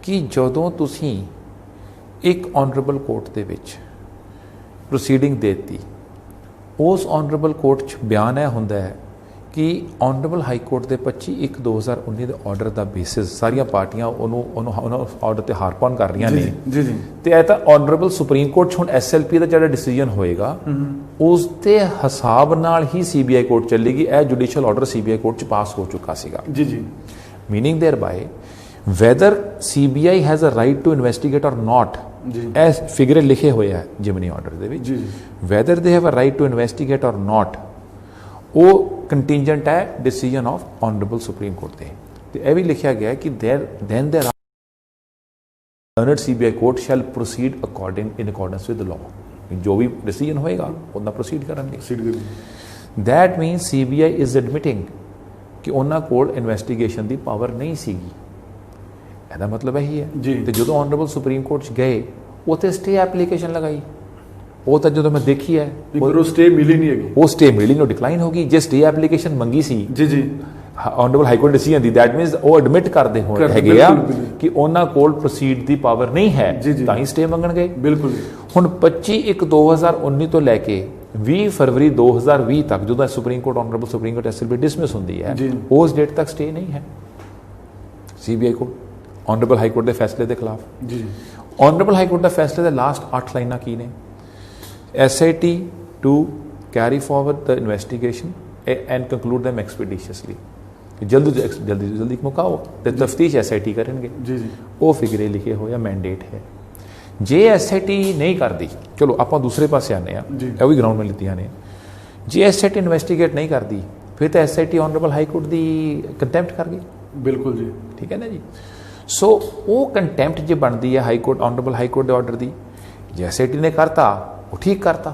ਕਿ ਜਦੋਂ ਤੁਸੀਂ ਇੱਕ ਆਨਰੇਬਲ ਕੋਰਟ ਦੇ ਵਿੱਚ ਪ੍ਰੋਸੀਡਿੰਗ ਦੇਤੀ ਉਸ ਆਨਰੇਬਲ ਕੋਰਟ 'ਚ ਬਿਆਨ ਇਹ ਹੁੰਦਾ ਹੈ ਕਿ ਆਨਰੇਬਲ ਹਾਈ ਕੋਰਟ ਦੇ 25/1/2019 ਦੇ ਆਰਡਰ ਦਾ ਬੇਸਿਸ ਸਾਰੀਆਂ ਪਾਰਟੀਆਂ ਉਹਨਾਂ ਆਰਡਰ ਤੇ ਹਾਰਪਨ ਕਰ ਰਹੀਆਂ ਨੇ। ਜੀ ਜੀ। ਤੇ ਇਹ ਤਾਂ ਆਨਰੇਬਲ ਸੁਪਰੀਮ ਕੋਰਟ 'ਚ ਹੁਣ ਐਸਐਲਪੀ ਦਾ ਜਿਹੜਾ ਡਿਸੀਜਨ ਹੋਏਗਾ ਉਸ ਦੇ ਹਿਸਾਬ ਨਾਲ ਹੀ ਸੀਬੀਆਈ ਕੋਰਟ ਚੱਲੇਗੀ। ਇਹ ਜੁਡੀਸ਼ੀਅਲ ਆਰਡਰ ਸੀਬੀਆਈ ਕੋਰਟ 'ਚ ਪਾਸ ਹੋ ਚੁੱਕਾ ਸੀਗਾ। ਜੀ ਜੀ। ਮੀਨਿੰਗ ਦੇਅਰ ਬਾਏ whether CBI has a right to investigate or not as figure ਲਿਖੇ ਹੋਏ ਹੈ ਜਿਮਨੀ ਆਰਡਰ ਦੇ ਵਿੱਚ whether they have a right to investigate or not ਉਹ ਕੰਟੀਂਜੈਂਟ ਹੈ decision of honourable Supreme court ਤੇ। ਤੇ ਇਹ ਵੀ ਲਿਖਿਆ ਗਿਆ ਕਿ then there honored CBI court shall proceed in accordance with the law। ਜੋ ਵੀ ਡਿਸੀਜਨ ਹੋਏਗਾ ਉਹਨਾਂ ਪ੍ਰੋਸੀਡ ਕਰਨਗੇ। that means CBI is admitting ਕਿ ਉਹਨਾਂ ਕੋਲ ਇਨਵੈਸਟੀਗੇਸ਼ਨ ਦੀ ਪਾਵਰ ਨਹੀਂ ਸੀਗੀ। ਇਹਦਾ ਮਤਲਬ ਇਹੀ ਹੈ। ਤੇ ਜਦੋਂ ਆਨਰੇਬਲ ਸੁਪਰੀਮ ਕੋਰਟ 'ਚ ਗਏ ਉੱਥੇ ਸਟੇ ਐਪਲੀਕੇਸ਼ਨ ਲਗਾਈ ਉਹ ਤਾਂ ਜਦੋਂ ਮੈਂ ਦੇਖੀ ਹੈ ਉਹ ਸਟੇ ਮਿਲੀ ਨਹੀਂ ਹੈਗੀ। ਉਹ ਸਟੇ ਮਿਲੀ ਨੂੰ ਡਿਕਲਾਈਨ ਹੋ ਗਈ। ਜੇ ਸਟੇ ਐਪਲੀਕੇਸ਼ਨ ਮੰਗੀ ਸੀ ਜੀ ਜੀ honourable High court decision the that means ਉਹ ਐਡਮਿਟ ਕਰਦੇ ਹੋਏ ਹੈਗੇ ਆ ਕਿ ਉਹਨਾਂ ਕੋਲ ਪ੍ਰੋਸੀਡ ਦੀ ਪਾਵਰ ਨਹੀਂ ਹੈ ਤਾਂ ਹੀ ਸਟੇ ਮੰਗਣਗੇ। ਬਿਲਕੁਲ। ਹੁਣ 25/1/2019 ਤੋਂ ਲੈ ਕੇ 20 ਫਰਵਰੀ 2020 ਤੱਕ ਜਦੋਂ supreme court honourable Supreme court SLP dismiss ਹੁੰਦੀ ਹੈ ਉਸ ਡੇਟ ਤੱਕ ਸਟੇ ਨਹੀਂ ਹੈ ਸੀਬੀਆਈ ਕੋਲ ਆਨਰੇਬਲ ਹਾਈ ਕੋਰਟ ਦੇ ਫੈਸਲੇ ਦੇ ਖਿਲਾਫ। ਜੀ। ਆਨਰੇਬਲ ਹਾਈ ਕੋਰਟ ਦਾ ਫੈਸਲੇ ਦੇ ਲਾਸਟ 8 ਲਾਈਨਾਂ ਕੀ ਨੇ? SIT to carry forward the investigation and conclude them expeditiously। ਜਲਦੀ ਮੁਕਾਓ ਤੇ ਤਫਤੀਸ਼ SIT ਕਰਨਗੇ। ਜੀ ਜੀ। ਉਹ ਫਿਗਰੇ ਲਿਖੇ ਹੋਇਆ ਮੈਂਡੇਟ ਹੈ। ਜੇ SIT ਨਹੀਂ ਕਰਦੀ ਚਲੋ ਆਪਾਂ ਦੂਸਰੇ ਪਾਸੇ ਆਨੇ ਆ ਇਹ ਵੀ ਗਰਾਊਂਡ ਮੇ ਲਿੱਤੀਆਂ ਨੇ। ਜੇ SIT ਇਨਵੈਸਟੀਗੇਟ ਨਹੀਂ ਕਰਦੀ ਫਿਰ ਤਾਂ SIT ਆਨਰੇਬਲ ਹਾਈ ਕੋਰਟ ਦੀ ਕੰਟੈਂਪਟ ਕਰ ਗਈ। ਬਿਲਕੁਲ ਜੀ। ਠੀਕ ਹੈ ਨਾ ਜੀ। ਸੋ ਉਹ ਕੰਟੈਂਪਟ ਜੇ ਬਣਦੀ ਹੈ high court honourable High court ਦੇ ਆਰਡਰ ਦੀ ਜੇ SIT ਨੇ ਕਰਤਾ ਉਹ ਠੀਕ ਕਰਤਾ।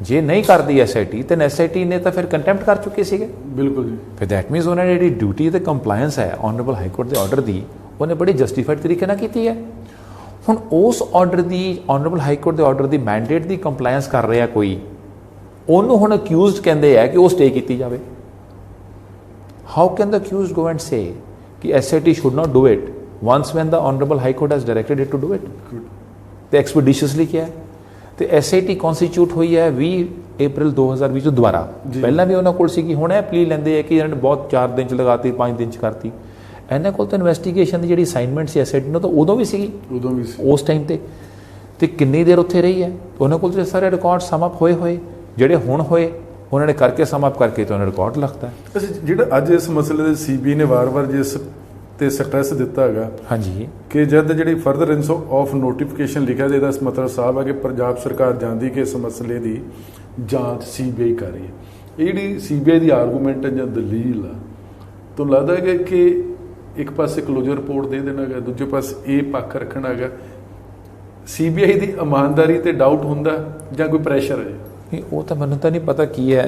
ਜੇ ਨਹੀਂ ਕਰਦੀ SIT ਤੇ SIT ਨੇ ਤਾਂ ਫਿਰ ਕੰਟੈਂਪਟ ਕਰ ਚੁੱਕੇ ਸੀਗੇ। ਬਿਲਕੁਲ ਜੀ। ਫਿਰ दैट मीन्स ਉਹਨਾਂ ਨੇ ਜਿਹੜੀ ਡਿਊਟੀ ਤੇ ਕੰਪਲਾਇੰਸ ਹੈ ਆਨਰੇਬਲ ਹਾਈ ਕੋਰਟ ਦੇ ਆਰਡਰ ਦੀ ਉਹਨੇ ਬੜੀ ਜਸਟੀਫਾਈਡ ਤਰੀਕੇ ਨਾਲ ਕੀਤੀ ਹੈ। ਹੁਣ ਉਸ ਆਰਡਰ ਦੀ ਆਨਰੇਬਲ ਹਾਈ ਕੋਰਟ ਦੇ ਆਰਡਰ ਦੀ ਮੈਂਡੇਟ ਦੀ ਕੰਪਲਾਇੰਸ ਕਰ ਰਿਹਾ ਕੋਈ ਉਹਨੂੰ ਹੁਣ ਅਕਿਊਜ਼ਡ ਕਹਿੰਦੇ ਆ ਕਿ ਉਹ ਸਟੇ ਕੀਤੀ ਜਾਵੇ। How can the accused go and ਸੇ ਕਿ SIT should not do it once when the honorable high court has directed it to do it। ਤੇ ਐਕਸਪੀਡੀਸ਼ੀਅਸਲੀ ਕਿਹਾ ਤੇ SIT ਕਨਸਟੀਟਿਊਟ ਹੋਈ ਹੈ 20 ਅਪ੍ਰੈਲ 2020 ਤੋਂ ਦੁਬਾਰਾ। ਪਹਿਲਾਂ ਵੀ ਉਹਨਾਂ ਕੋਲ ਸੀਗੀ ਹੁਣ ਇਹ ਪਲੀ ਲੈਂਦੇ ਆ ਕਿ ਇਹਨਾਂ ਨੇ ਬਹੁਤ 4 ਦਿਨ ਚ ਲਗਾਤੀ 5 ਦਿਨ ਚ ਕਰਤੀ। ਇਹਨਾਂ ਕੋਲ ਤਾਂ ਇਨਵੈਸਟੀਗੇਸ਼ਨ ਦੀ ਜਿਹੜੀ ਅਸਾਈਨਮੈਂਟ ਸੀ SIT ਨੂੰ ਤਾਂ ਉਦੋਂ ਵੀ ਸੀਗੀ ਉਸ ਟਾਈਮ ਤੇ ਕਿੰਨੀ ਦੇਰ ਉੱਥੇ ਰਹੀ ਹੈ ਉਹਨਾਂ ਕੋਲ ਸਾਰੇ ਰਿਕਾਰਡ ਸਮ ਅਪ ਹੋਏ ਜਿਹੜੇ ਹੁਣ ਹੋਏ ਉਹਨਾਂ ਨੇ ਕਰਕੇ ਸਮ ਅਪ ਕਰਕੇ ਤਾਂ ਉਹਨਾਂ ਰਿਕਾਰਡ ਲਿਖਤਾ। ਜਿਹੜਾ ਅੱਜ ਇਸ ਮਸਲੇ ਦੇ CBI ਨੇ ਵਾਰ-ਵਾਰ ਜਿਸ ਤੇ ਸਟ੍ਰੈਸ ਦਿੱਤਾ ਹੈਗਾ ਹਾਂਜੀ ਕਿ ਜਦ ਜਿਹੜੀ ਫਰਦਰੈਂਸ ਆਫ ਨੋਟੀਫਿਕੇਸ਼ਨ ਲਿਖਿਆ ਇਹਦਾ ਮਤਲਬ ਸਾਹਿਬ ਹੈ ਕਿ ਪੰਜਾਬ ਸਰਕਾਰ ਜਾਣਦੀ ਕਿ ਇਸ ਮਸਲੇ ਦੀ ਜਾਂਚ CBI ਕਰ ਰਹੀ ਹੈ। ਇਹ ਜਿਹੜੀ CBI ਦੀ ਆਰਗੂਮੈਂਟ ਹੈ ਜਾਂ ਦਲੀਲ ਆ ਤੁਹਾਨੂੰ ਲੱਗਦਾ ਹੈ ਕਿ ਇੱਕ ਪਾਸੇ ਕਲੋਜ਼ਰ ਰਿਪੋਰਟ ਦੇ ਦੇਣਾ ਹੈਗਾ ਦੂਜੇ ਪਾਸੇ ਇਹ ਪੱਖ ਰੱਖਣਾ ਹੈਗਾ CBI ਦੀ ਇਮਾਨਦਾਰੀ ਤੇ ਡਾਊਟ ਹੁੰਦਾ ਜਾਂ ਕੋਈ ਪ੍ਰੈਸ਼ਰ ਹੈ? ਨਹੀਂ ਉਹ ਤਾਂ ਮੈਨੂੰ ਤਾਂ ਨਹੀਂ ਪਤਾ ਕੀ ਹੈ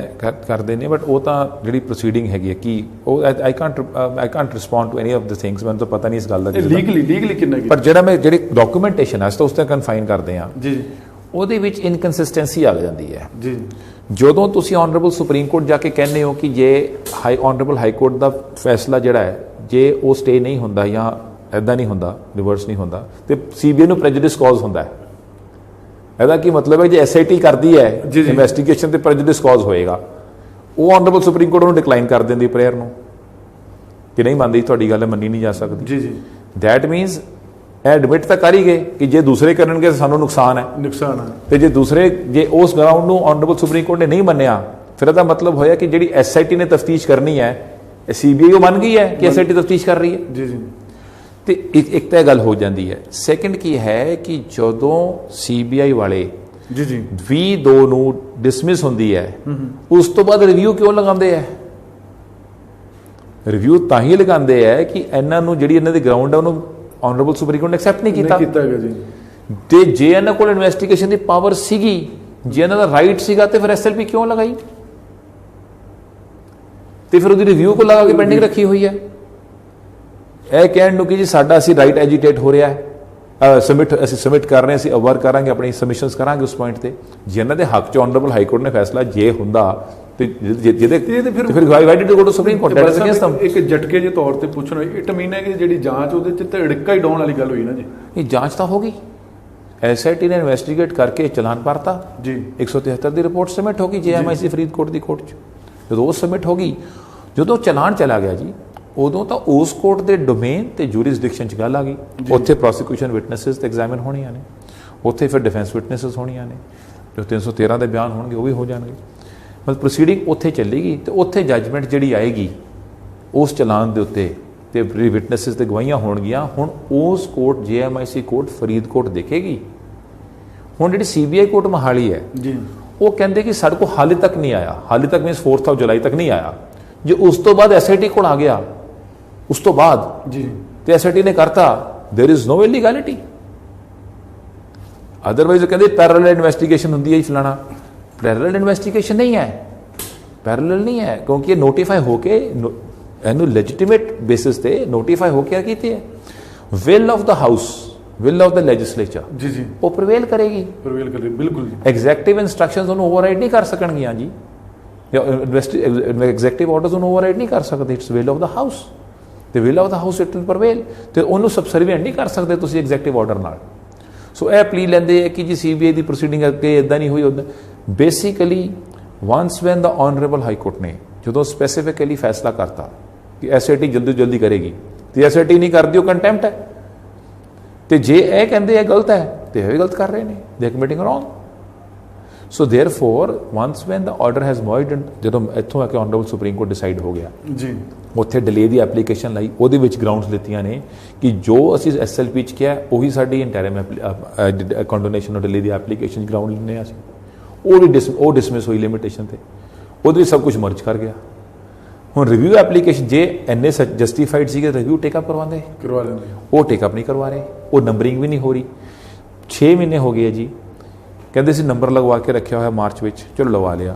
ਕਰਦੇ ਨੇ ਬਟ ਉਹ ਤਾਂ ਜਿਹੜੀ ਪ੍ਰੋਸੀਡਿੰਗ ਹੈਗੀ ਹੈ ਕਿ ਉਹ I can't respond to any of the things ਮੈਨੂੰ ਤਾਂ ਪਤਾ ਨਹੀਂ ਇਸ ਗੱਲ ਦਾ ਲੀਗਲੀ ਕਿੰਨਾ ਪਰ ਜਿਹੜਾ ਮੈਂ ਜਿਹੜੀ ਡਾਕੂਮੈਂਟੇਸ਼ਨ ਹੈ ਉਸ ਤੇ ਕਨਫਾਈਨ ਕਰਦੇ ਹਾਂ ਜੀ ਉਹਦੇ ਵਿੱਚ ਇਨਕਨਸਿਸਟੈਂਸੀ ਆ ਜਾਂਦੀ ਹੈ ਜੀ। ਜਦੋਂ ਤੁਸੀਂ ਆਨਰੇਬਲ ਸੁਪਰੀਮ ਕੋਰਟ ਜਾ ਕੇ ਕਹਿੰਦੇ ਹੋ ਕਿ ਜੇ ਆਨਰੇਬਲ ਹਾਈ ਕੋਰਟ ਦਾ ਫੈਸਲਾ ਜਿਹੜਾ ਹੈ ਜੇ ਉਹ ਸਟੇ ਨਹੀਂ ਹੁੰਦਾ ਜਾਂ ਇੱਦਾਂ ਨਹੀਂ ਹੁੰਦਾ ਰਿਵਰਸ ਨਹੀਂ ਹੁੰਦਾ ਤੇ CBI ਨੂੰ ਪ੍ਰੈਜੁਡਿਸ ਕਾਜ਼ ਹੁੰਦਾ ਹੈ ਇਹਦਾ ਕੀ ਮਤਲਬ ਹੈ ਜੇ ਐਸਆਈਟੀ ਕਰਦੀ ਹੈ ਜੀ, ਜੀ। ਇਨਵੈਸਟੀਗੇਸ਼ਨ ਤੇ ਪ੍ਰੈਜੁਡਿਸ ਕਾਜ਼ ਹੋਏਗਾ, ਉਹ ਆਨਰੇਬਲ ਸੁਪਰੀਮ ਕੋਰਟ ਨੂੰ ਡਿਕਲਾਈਨ ਕਰ ਦਿੰਦੀ ਪ੍ਰੇਅਰ ਨੂੰ ਕਿ ਨਹੀਂ ਮੰਨਦੀ, ਤੁਹਾਡੀ ਗੱਲ ਮੰਨੀ ਨਹੀਂ ਜਾ ਸਕਦੀ। ਜੀ ਜੀ ਦੈਟ ਮੀਨਸ ਇਹ ਐਡਮਿਟ ਤਾਂ ਕਰ ਹੀ ਗਏ ਕਿ ਜੇ ਦੂਸਰੇ ਕਰਨਗੇ ਸਾਨੂੰ ਨੁਕਸਾਨ ਹੈ, ਨੁਕਸਾਨ ਹੈ। ਤੇ ਜੇ ਉਸ ਗਰਾਊਂਡ ਨੂੰ ਆਨਰੇਬਲ ਸੁਪਰੀਮ ਕੋਰਟ ਨੇ ਨਹੀਂ ਮੰਨਿਆ, ਫਿਰ ਇਹਦਾ ਮਤਲਬ ਹੋਇਆ ਕਿ ਜਿਹੜੀ ਐਸਆਈਟੀ ਨੇ ਤਫਤੀਸ਼ ਕਰਨੀ ਹੈ, ਸੀਬੀਆਈ ਉਹ ਮੰਨ ਗਈ ਹੈ ਕਿ ਐਸਆਈਟੀ ਤਫਤੀਸ਼ ਕਰ ਰਹੀ ਹੈ। ਜੀ ਜੀ ਤੇ ਇੱਕ ਤਾਂ ਇਹ ਗੱਲ ਹੋ ਜਾਂਦੀ ਹੈ। ਸੈਕੰਡ ਕੀ ਹੈ ਕਿ ਜਦੋਂ ਸੀਬੀਆਈ ਵਾਲੇ ਜੀ ਜੀ 20/2 ਨੂੰ ਡਿਸਮਿਸ ਹੁੰਦੀ ਹੈ, ਉਸ ਤੋਂ ਬਾਅਦ ਰਿਵਿਊ ਕਿਉਂ ਲਗਾਉਂਦੇ ਹੈ? ਰਿਵਿਊ ਤਾਂ ਹੀ ਲਗਾਉਂਦੇ ਹੈ ਕਿ ਇਹਨਾਂ ਨੂੰ ਜਿਹੜੀ ਇਹਨਾਂ ਦੀ ਗਰਾਊਂਡ ਹੈ ਉਹਨੂੰ ਆਨਰੇਬਲ ਸੁਪਰੀਮ ਕੋਰਟ ਨੇ ਐਕਸੈਪਟ ਨਹੀਂ ਕੀਤਾ ਹੈਗਾ ਜੀ। ਤੇ ਜੇ ਇਹਨਾਂ ਕੋਲ ਇਨਵੈਸਟੀਗੇਸ਼ਨ ਦੀ ਪਾਵਰ ਸੀਗੀ, ਜੇ ਇਹਨਾਂ ਦਾ ਰਾਈਟ ਸੀਗਾ, ਤੇ ਫਿਰ ਐਸਐਲਪੀ ਕਿਉਂ ਲਗਾਈ? ਤੇ ਫਿਰ ਉਹਦੀ ਰਿਵਿਊ ਕੋ ਲਗਾ ਕੇ ਪੈਂਡਿੰਗ ਰੱਖੀ ਹੋਈ ਹੈ। ਇਹ ਕਹਿਣ ਨੂੰ ਕਿ ਜੀ ਸਾਡਾ ਅਸੀਂ ਰਾਈਟ ਐਜੀਟੇਟ ਹੋ ਰਿਹਾ ਹੈ, ਅਸੀਂ ਸਬਮਿਟ ਕਰ ਰਹੇ ਹਾਂ, ਅਸੀਂ ਵਰਕ ਕਰਾਂਗੇ, ਆਪਣੀ ਸਬਮਿਸ਼ਨਸ ਕਰਾਂਗੇ ਉਸ ਪੁਆਇੰਟ ਤੇ। ਜੇ ਇਹਨਾਂ ਦੇ ਹੱਕ ਚ ਆਨਰੇਬਲ ਹਾਈ ਕੋਰਟ ਨੇ ਫੈਸਲਾ ਜੇ ਹੁੰਦਾ ਤੇ ਜਿਹਦੇ ਫਿਰ why did go to supreme court? That is against them. ਇੱਕ ਝਟਕੇ ਜੇ ਤੌਰ ਤੇ ਪੁੱਛਣਾ, ਇਟ ਮੀਨ ਹੈ ਕਿ ਜਿਹੜੀ ਜਾਂਚ ਉਹਦੇ ਚ ਤੇ ਅੜਿੱਕਾ ਹੀ ਡਾਉਣ ਵਾਲੀ ਗੱਲ ਹੋਈ ਨਾ ਜੀ। ਇਹ ਜਾਂਚ ਤਾਂ ਹੋ ਗਈ, ਐਸਆਈਟੀ ਨੇ ਇਨਵੈਸਟੀਗੇਟ ਕਰਕੇ ਚਲਾਨ ਭਰਤਾ ਜੀ। 173 ਦੀ ਰਿਪੋਰਟ ਸਬਮਿਟ ਹੋ ਗਈ ਜੇਐਮਆਈਸੀ ਫਰੀਦਕੋਟ ਦੀ ਕੋਰਟ 'ਚ। ਜਦੋਂ ਉਹ ਸਬਮਿਟ ਹੋ ਗਈ, ਜਦੋਂ ਚਲਾਨ ਚਲਾ ਗਿਆ ਜੀ, ਉਦੋਂ ਤਾਂ ਉਸ ਕੋਰਟ ਦੇ ਡੋਮੇਨ ਤੇ ਜੂਰਿਸਡਿਕਸ਼ਨ 'ਚ ਗੱਲ ਆ ਗਈ। ਉੱਥੇ ਪ੍ਰੋਸੀਕਿਊਸ਼ਨ ਵਿਟਨੈਸਿਸ ਤੇ ਐਗਜ਼ਾਮਿਨ ਹੋਣੀਆਂ ਨੇ, ਉੱਥੇ ਫਿਰ ਡਿਫੈਂਸ ਵਿਟਨੈਸਿਸ ਹੋਣੀਆਂ ਨੇ, ਜੋ 313 ਦੇ ਬਿਆਨ ਹੋਣਗੇ ਉਹ ਵੀ ਹੋ ਜਾਣਗੇ। ਮਤਲਬ ਪ੍ਰੋਸੀਡਿੰਗ ਉੱਥੇ ਚੱਲੇਗੀ ਤੇ ਉੱਥੇ ਜੱਜਮੈਂਟ ਜਿਹੜੀ ਆਏਗੀ ਉਸ ਚਲਾਨ ਦੇ ਉੱਤੇ ਤੇ ਵਿਟਨੈਸਿਸ ਤੇ ਗਵਾਹੀਆਂ ਹੋਣਗੀਆਂ। ਹੁਣ ਉਸ ਕੋਰਟ ਜੇਐਮਆਈਸੀ ਕੋਰਟ ਫਰੀਦਕੋਟ ਦੇਖੇਗੀ। ਹੁਣ ਜਿਹੜੀ ਸੀਬੀਆਈ ਕੋਰਟ ਮੋਹਾਲੀ ਹੈ ਜੀ, ਉਹ ਕਹਿੰਦੇ ਕਿ ਸਾਡੇ ਕੋਲ ਹਾਲੇ ਤੱਕ ਨਹੀਂ ਆਇਆ, ਹਾਲੇ ਤੱਕ ਮੀਨਸ 4 ਜੁਲਾਈ ਤੱਕ ਨਹੀਂ ਆਇਆ। ਜੇ ਉਸ ਤੋਂ ਬਾਅਦ ਐਸਆਈਟੀ ਕੋਲ ਆ ਗਿਆ, ਉਸ ਤੋਂ ਬਾਅਦ ਜੀ, ਤੇ ਐਸਆਈਟੀ ਨੇ ਕਰਤਾ, there is no illegality. Otherwise ਕਹਿੰਦੇ ਪੈਰਲਲ ਇਨਵੈਸਟੀਗੇਸ਼ਨ ਹੁੰਦੀ ਹੈ ਫਲਾਣਾ, ਪੈਰਲਲ ਇਨਵੈਸਟੀਗੇਸ਼ਨ ਨਹੀਂ ਹੈ, ਪੈਰਲਲ ਨਹੀਂ ਹੈ, ਕਿਉਂਕਿ ਇਹ ਨੋਟੀਫਾਈ ਹੋ ਕੇ ਇਹਨੂੰ ਲੈਜੀਟਿਮੇਟ ਬੇਸਿਸ ਤੇ ਨੋਟੀਫਾਈ ਹੋ ਕੇ ਕੀਤੀ ਹੈ। Will of the house, will of the legislature ਜੀ ਜੀ ਉਹ ਪ੍ਰਵੇਲ ਕਰੇਗੀ, ਪ੍ਰਵੇਲ ਕਰੇ, ਬਿਲਕੁਲ ਜੀ। ਐਗਜ਼ੈਕਟਿਵ ਇਨਸਟਰਕਸ਼ਨਸ ਉਹਨੂੰ ਓਵਰਰਾਈਡ ਨਹੀਂ ਕਰ ਸਕਣਗੀਆਂ ਜੀ, ਜਾਂ ਐਗਜ਼ੈਕਟਿਵ ਆਰਡਰਸ ਉਹਨੂੰ ਓਵਰਰਾਈਡ ਨਹੀਂ ਕਰ ਸਕਦੇ। It's will of the house, ਤੇ will of the house it will prevail, ਤੇ ਉਹਨੂੰ ਸਬਸਰਵੀਐਂਟ ਨਹੀਂ ਕਰ ਸਕਦੇ ਤੁਸੀਂ ਐਗਜ਼ੈਕਟਿਵ ਆਰਡਰ ਨਾਲ। ਸੋ ਇਹ ਪਲੀ ਲੈਂਦੇ ਹੈ ਕਿ ਜੀ ਸੀਬੀਆਈ ਦੀ ਪ੍ਰੋਸੀਡਿੰਗ ਅੱਗੇ ਇਦਾਂ ਨਹੀਂ ਹੋਈ ਉੱਦਾਂ। Basically once when the honourable High court ਨੇ ਜਦੋਂ ਸਪੈਸੀਫਿਕਲੀ ਫੈਸਲਾ ਕਰਤਾ ਕਿ ਐਸਆਈਟੀ ਜਲਦੀ ਜਲਦੀ ਕਰੇਗੀ, ਤੇ ਐਸਆਈਟੀ ਨਹੀਂ ਕਰਦੀ ਉਹ ਕੰਟੈਂਪਟ ਹੈ। ਤੇ ਜੇ ਇਹ ਕਹਿੰਦੇ ਇਹ ਗਲਤ ਹੈ ਤੇ ਇਹ ਵੀ ਗਲਤ ਕਰ ਰਹੇ ਨੇ, they are committing wrong. So therefore once when the order has void, ਜਦੋਂ ਇੱਥੋਂ ਆ ਕੇ ਆਨਰੇਬਲ ਸੁਪਰੀਮ ਕੋਰਟ ਡਿਸਾਈਡ ਹੋ ਗਿਆ ਜੀ, ਉੱਥੇ ਡਿਲੇ ਦੀ ਐਪਲੀਕੇਸ਼ਨ ਲਈ, ਉਹਦੇ ਵਿੱਚ ਗਰਾਊਂਡਸ ਲਿੱਤੀਆਂ ਨੇ ਕਿ ਜੋ ਅਸੀਂ ਐਸਐਲਪੀ 'ਚ ਕਿਹਾ ਉਹੀ ਸਾਡੀ interim ਕੰਡੋਨੇਸ਼ਨ of delay the application ground ਲੈਂਦੇ ਹਾਂ ਅਸੀਂ, ਉਹ ਡਿਸਮਿਸ ਹੋਈ ਲਿਮਿਟੇਸ਼ਨ ਤੇ, ਉਹਦੇ ਵਿੱਚ ਸਭ ਕੁਝ ਮਰਜ ਕਰ ਗਿਆ। ਹੁਣ ਰਿਵਿਊ ਐਪਲੀਕੇਸ਼ਨ ਜੇ ਇੰਨੇ ਜਸਟੀਫਾਈਡ ਸੀਗੇ ਰਿਵਿਊ ਟੇਕਅਪ ਕਰਵਾ ਲੈਂਦੇ, ਉਹ ਟੇਕਅਪ ਨਹੀਂ ਕਰਵਾ ਰਹੇ, ਉਹ ਨੰਬਰਿੰਗ ਵੀ ਨਹੀਂ ਹੋ ਰਹੀ। 6 ਮਹੀਨੇ ਹੋ ਗਏ ਜੀ, ਕਹਿੰਦੇ ਸੀ ਨੰਬਰ ਲਗਵਾ ਕੇ ਰੱਖਿਆ ਹੋਇਆ ਮਾਰਚ ਵਿੱਚ, ਚਲੋ ਲਵਾ ਲਿਆ,